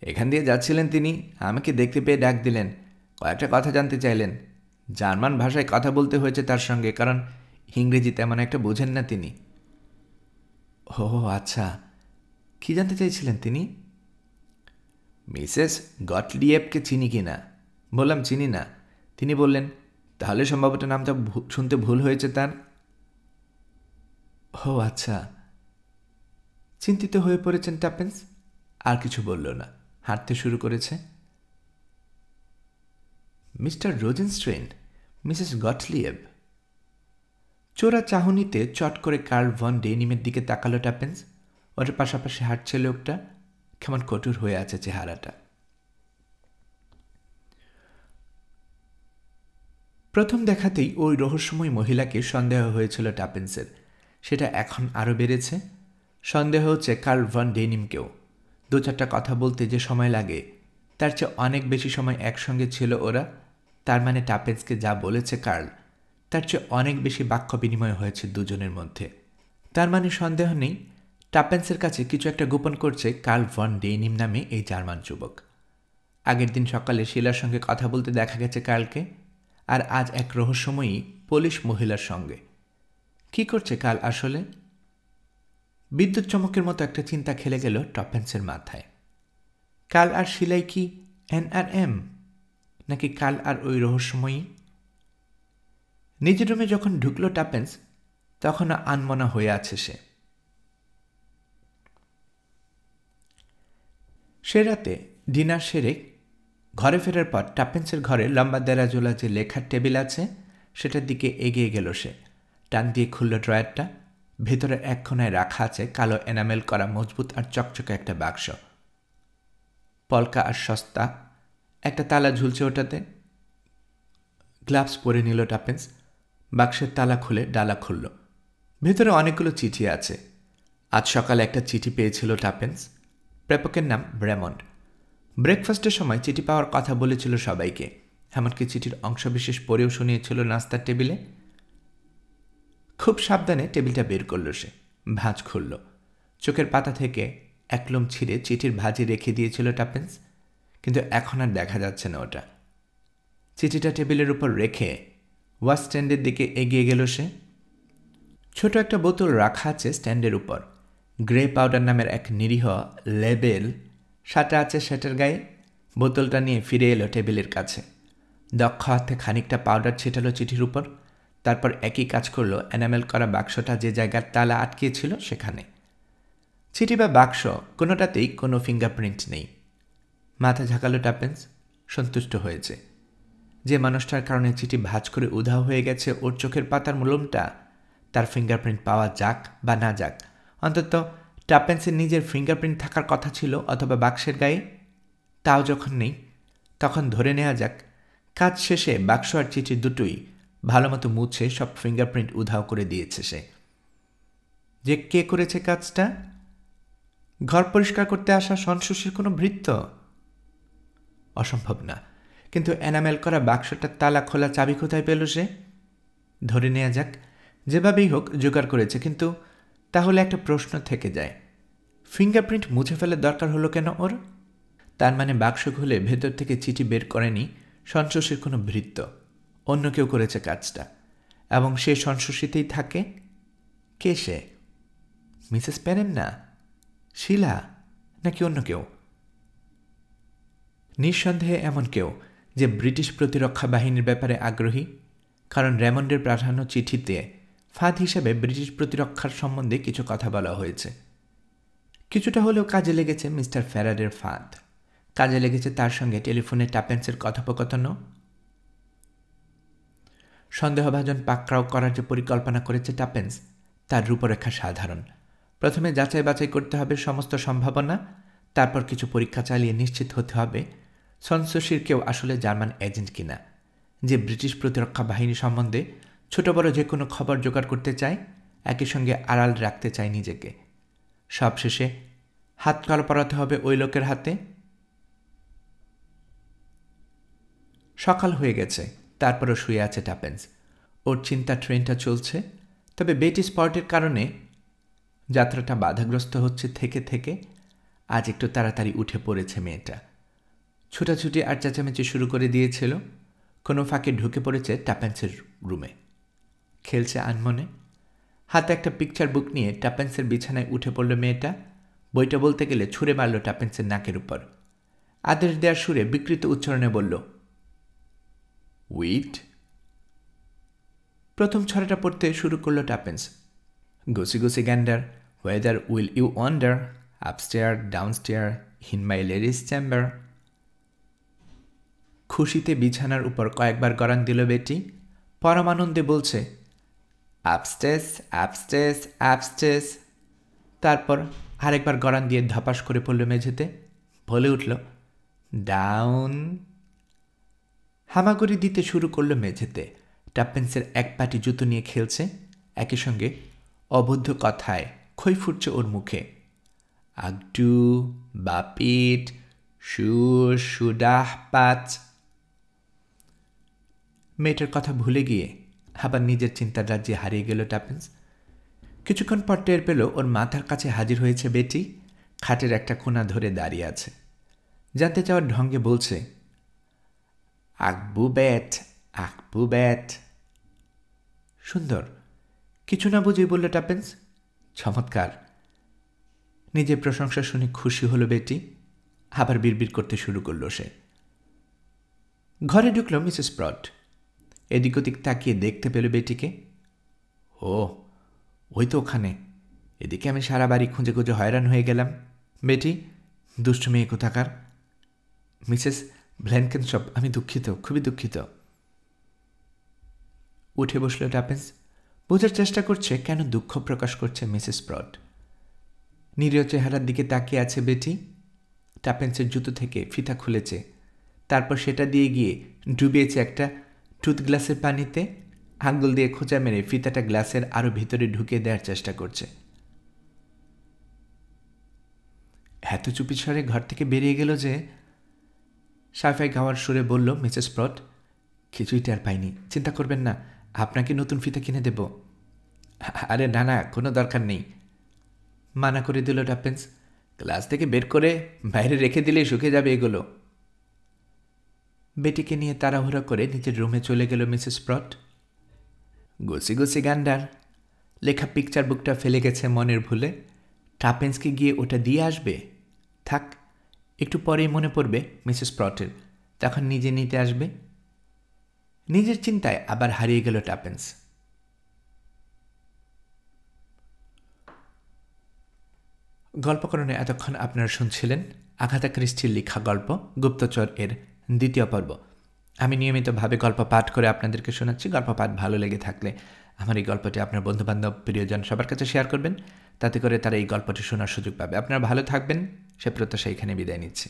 এখান দিয়ে যাচ্ছিলেন তিনি, আমাকে দেখতে পেয়ে ডাক দিলেন। কয়েকটা কথা জানতে চাইলেন। জার্মান ভাষায় কথা বলতে হয়েছে তার সঙ্গে, কারণ ইংরেজি তেমন একটা বোঝেন না তিনি। ও আচ্ছা, কি জানতে চাইছিলেন তিনি? মিসেস গটলিয়েবকে চিনি কি না। বললাম চিনি না। তিনি বললেন, তাহলে সম্ভবত নামটা শুনতে ভুল হয়েছে তার। ও আচ্ছা। চিন্তিত হয়ে পড়েছেন টাপেন্স। আর কিছু বলল না, হাঁটতে শুরু করেছে। Mister Rosenstein, Mrs Gottlieb. চোরা চাহনিতে চট করে কার্ল ভন ডেনিমের দিকে তাকালো টাপেন্স। ওর পাশাপাশি হাঁটছে লোকটা, কেমন কঠোর হয়ে আছে চেহারাটা। প্রথম দেখাতেই ওই রহস্যময় মহিলাকে সন্দেহ হয়েছিল টাপেন্সের, সেটা এখন আরও বেড়েছে। সন্দেহ হচ্ছে কার্ল ভন ডেনিমকেও। 2-4টা কথা বলতে যে সময় লাগে তার চেয়ে অনেক বেশি সময় একসঙ্গে ছিল ওরা। তার মানে টাপেন্সকে যা বলেছে কার্ল তার চেয়ে অনেক বেশি বাক্য বিনিময় হয়েছে দুজনের মধ্যে। তার মানে সন্দেহ নেই টাপেন্সের কাছে কিছু একটা গোপন করছে কার্ল ভন ডেনিম নামে এই জার্মান যুবক। আগের দিন সকালে শিলার সঙ্গে কথা বলতে দেখা গেছে কার্লকে, আর আজ এক রহস্যময়ী পোলিশ মহিলার সঙ্গে। কি করছে কার্ল আসলে? বিদ্যুৎ চমকের মতো একটা চিন্তা খেলে গেল টাপেন্সের মাথায়। কার্ল আর শিলাই কি NRM, নাকি কার্ল আর ওই রহস্যময়ী? নিজের রুমে যখন ঢুকলো টাপেন্স তখনও আনমনা হয়ে আছে সে রাতে ডিনার সেরে ঘরে ফেরার পর টাপেন্সের ঘরে লম্বা দেরাজোলা যে লেখার টেবিল আছে সেটার দিকে এগিয়ে গেল সে। টান দিয়ে খুলল ড্রয়ারটা। ভেতরে এক কোণায় রাখা আছে কালো এনামেল করা মজবুত আর চকচকে একটা বাক্স। পলকা আর সস্তা একটা তালা ঝুলছে ওটাতে। গ্লাভস পরে নিল টাপেন্স। বাক্সের তালা খুলে ডালা খুলল। ভেতরে অনেকগুলো চিঠি আছে। আজ সকালে একটা চিঠি পেয়েছিল টাপেন্স। প্রেপকের নাম রেমন্ড। ব্রেকফাস্টের সময় চিঠি পাওয়ার কথা বলেছিল সবাইকে, এমনকি চিঠির অংশবিশেষ পড়েও শুনিয়েছিল নাস্তার টেবিলে। খুব সাবধানে টেবিলটা বের করল সে, ভাঁজ খুলল। চোখের পাতা থেকে এক লোম ছিঁড়ে চিঠির ভাঁজে রেখে দিয়েছিল টাপেন্স, কিন্তু এখন আর দেখা যাচ্ছে না ওটা। চিঠিটা টেবিলের উপর রেখে ওয়াশ স্ট্যান্ডের দিকে এগিয়ে গেল সে। ছোট একটা বোতল রাখা আছে স্ট্যান্ডের উপর। গ্রে পাউডার নামের এক নিরীহ লেবেল সাটা আছে সেটার গায়ে। বোতলটা নিয়ে ফিরে এলো টেবিলের কাছে। দক্ষ হাতে খানিকটা পাউডার ছিটালো চিঠির উপর। তারপর একই কাজ করলো এনামেল করা বাক্সটা যে জায়গার তালা আটকিয়েছিল সেখানে। চিঠি বা বাক্স কোনোটাতেই কোনো ফিঙ্গারপ্রিন্ট নেই। মাথা ঝাঁকালো টাপেন্স, সন্তুষ্ট হয়েছে। যে মানুষটার কারণে চিঠি ভাঁজ করে উধাও হয়ে গেছে ওর চোখের পাতার মলমটা, তার ফিঙ্গারপ্রিন্ট পাওয়া যাক বা না যাক, অন্তত টাপেন্সের নিজের ফিঙ্গারপ্রিন্ট থাকার কথা ছিল অথবা বাক্সের গায়ে। তাও যখন নেই, তখন ধরে নেওয়া যাক কাজ শেষে বাক্স আর চিঠি দুটোই ভালো মতো মুছে সব ফিঙ্গারপ্রিন্ট উধাও করে দিয়েছে সে। যে কে করেছে কাজটা? ঘর পরিষ্কার করতে আসা সনসুশির কোনো ভৃত্য? অসম্ভব না, কিন্তু এনামেল করা বাক্সটার তালা খোলা চাবি কোথায় পেল সে? ধরে নেওয়া যাক যেভাবেই হোক জোগাড় করেছে, কিন্তু তাহলে একটা প্রশ্ন থেকে যায়, ফিঙ্গারপ্রিন্ট মুছে ফেলার দরকার হলো কেন ওর? তার মানে বাক্স খুলে ভেতর থেকে চিঠি বের করেনি সনসুশির কোনো ভৃত্য, অন্য কেউ করেছে কাজটা, এবং সে সনসুশিতেই থাকে। কে সে? মিসেস পেনেন না? শিলা? নাকি অন্য কেউ? নিঃসন্দেহে এমন কেউ যে ব্রিটিশ প্রতিরক্ষা বাহিনীর ব্যাপারে আগ্রহী, কারণ রেমন্ডের পাঠানো চিঠিতে ফাঁদ হিসেবে ব্রিটিশ প্রতিরক্ষার সম্বন্ধে কিছু কথা বলা হয়েছে। কিছুটা হলেও কাজে লেগেছে মিস্টার ফ্যারাডের ফাঁদ। কাজে লেগেছে তার সঙ্গে টেলিফোনে টাপেন্সের কথোপকথনও। সন্দেহভাজন পাকড়াও করার যে পরিকল্পনা করেছে টাপেন্স, তার রূপরেখা সাধারণ। প্রথমে যাচাই বাছাই করতে হবে সমস্ত সম্ভাবনা, তারপর কিছু পরীক্ষা চালিয়ে নিশ্চিত হতে হবে সনসুশির কেউ আসলে জার্মান এজেন্ট কিনা, যে ব্রিটিশ প্রতিরক্ষা বাহিনী সম্বন্ধে ছোট বড় যে কোনো খবর জোগাড় করতে চায়, একই সঙ্গে আড়াল রাখতে চায় নিজেকে। সবশেষে হাত কল পরাতে হবে ওই লোকের হাতে। সকাল হয়ে গেছে, তারপরও শুয়ে আছে টাপেন্স। ওর চিন্তা ট্রেনটা চলছে, তবে বেটি স্পটের কারণে যাত্রাটা বাধাগ্রস্ত হচ্ছে থেকে থেকে। আজ একটু তাড়াতাড়ি উঠে পড়েছে মেয়েটা। ছুটাছুটি আর চেঁচামেচি শুরু করে দিয়েছিল। কোনো ফাঁকে ঢুকে পড়েছে টাপেন্সের রুমে। খেলছে আনমনে। হাতে একটা পিকচার বুক নিয়ে টাপেন্সের বিছানায় উঠে পড়ল মেয়েটা। বইটা বলতে গেলে ছুঁড়ে মারল টাপেন্সের নাকের উপর। আদেশ দেওয়ার সুরে বিকৃত উচ্চারণে বলল, উইট। প্রথম ছড়াটা পড়তে শুরু করল Tuppence. Goosey goosey gander, whither will you wander, upstairs downstairs, in my lady's chamber. খুশিতে বিছানার উপর কয়েকবার গড়ান দিল বেটি, পরমানন্দে বলছে, আপস্টেস আপস্টেস আপস্টেস। তারপর আরেকবার গড়ান দিয়ে ধপাস করে পড়ল মেঝেতে, বলে উঠল, ডাউন। হামাগুড়ি দিতে শুরু করল মেঝেতে। টাপ্পেন্সের এক পাটি জুতো নিয়ে খেলছে, একই সঙ্গে অবুদ্ধ কথায় খই ফুটছে ওর মুখে। আগডু, বাপিট, সুর, সুডাহ, পাচ। মেয়েটার কথা ভুলে গিয়ে আবার নিজের চিন্তার রাজ্যে হারিয়ে গেল টাপ্পেন্স। কিছুক্ষণ পর টের পেল ওর মাথার কাছে হাজির হয়েছে বেটি, খাটের একটা কোণা ধরে দাঁড়িয়ে আছে। জানতে চাওয়ার ঢঙ্গে বলছে, আকবু ব্যাট, আকবু ব্যাট। সুন্দর, কিছু না বুঝেই বলল টাপ্পেন্স, চমৎকার। নিজের প্রশংসা শুনে খুশি হলো বেটি, আবার বিড়বিড় করতে শুরু করল সে। ঘরে ঢুকল মিসেস প্রট। এদিক ওদিক তাকিয়ে দেখতে পেল বেটিকে। ও, ওই তো ওখানে। এদিকে আমি সারা বাড়ি খুঁজে খুঁজে হয়রান হয়ে গেলাম। বেটি, দুষ্টু মেয়ে কোথাকার। মিসেস ব্ল্যানকেনশপ, আমি দুঃখিত, খুবই দুঃখিত। উঠে বসল টাপ্পেন্স। বোঝার চেষ্টা করছে কেন দুঃখ প্রকাশ করছে মিসেস প্রট। নিরীহ চেহারার দিকে তাকিয়ে আছে বেটি। টাপ্পেন্সের জুতো থেকে ফিতা খুলেছে, তারপর সেটা দিয়ে গিয়ে ডুবিয়েছে একটা টুথ গ্লাসের পানিতে, আঙ্গুল দিয়ে খোঁচা মেরে ফিতাটা গ্লাসের আরও ভিতরে ঢুকিয়ে দেওয়ার চেষ্টা করছে। এত চুপি স্বরে ঘর থেকে বেরিয়ে গেল যে সাফাই গাওয়ার সুরে বলল মিসেস প্রট, কিছুই টের পাইনি, চিন্তা করবেন না, আপনাকে নতুন ফিতা কিনে দেব। আরে না না, কোনো দরকার নেই, মানা করে দিল টাপ্পেন্স। ক্লাস থেকে বের করে বাইরে রেখে দিলেই শুকিয়ে যাবে এগুলো। বেটিকে নিয়ে তাড়াহুড়া করে নিজের রুমে চলে গেল মিসেস প্রট। গুছি গুছি গান্ডার লেখা পিকচার বুকটা ফেলে গেছে মনের ভুলে। টাপ্পেন্সকে গিয়ে ওটা দিয়ে আসবে। থাক, একটু পরেই মনে পড়বে মিসেস প্রটের, তখন নিজে নিতে আসবে। নিজের চিন্তায় আবার হারিয়ে গেল টাপ্পেন্স। গল্পকরণে এতক্ষণ আপনারা শুনছিলেন আগাথা ক্রিস্টির লেখা গল্প গুপ্তচর এর দ্বিতীয় পর্ব। আমি নিয়মিতভাবে গল্প পাঠ করে আপনাদেরকে শোনাচ্ছি। গল্প পাঠ ভালো লেগে থাকলে আমার এই গল্পটি আপনার বন্ধুবান্ধব প্রিয়জন সবার কাছে শেয়ার করবেন, তাতে করে তারা এই গল্পটি শোনার সুযোগ পাবে। আপনারা ভালো থাকবেন, সে প্রত্যাশা এখানে বিদায় নিচ্ছি।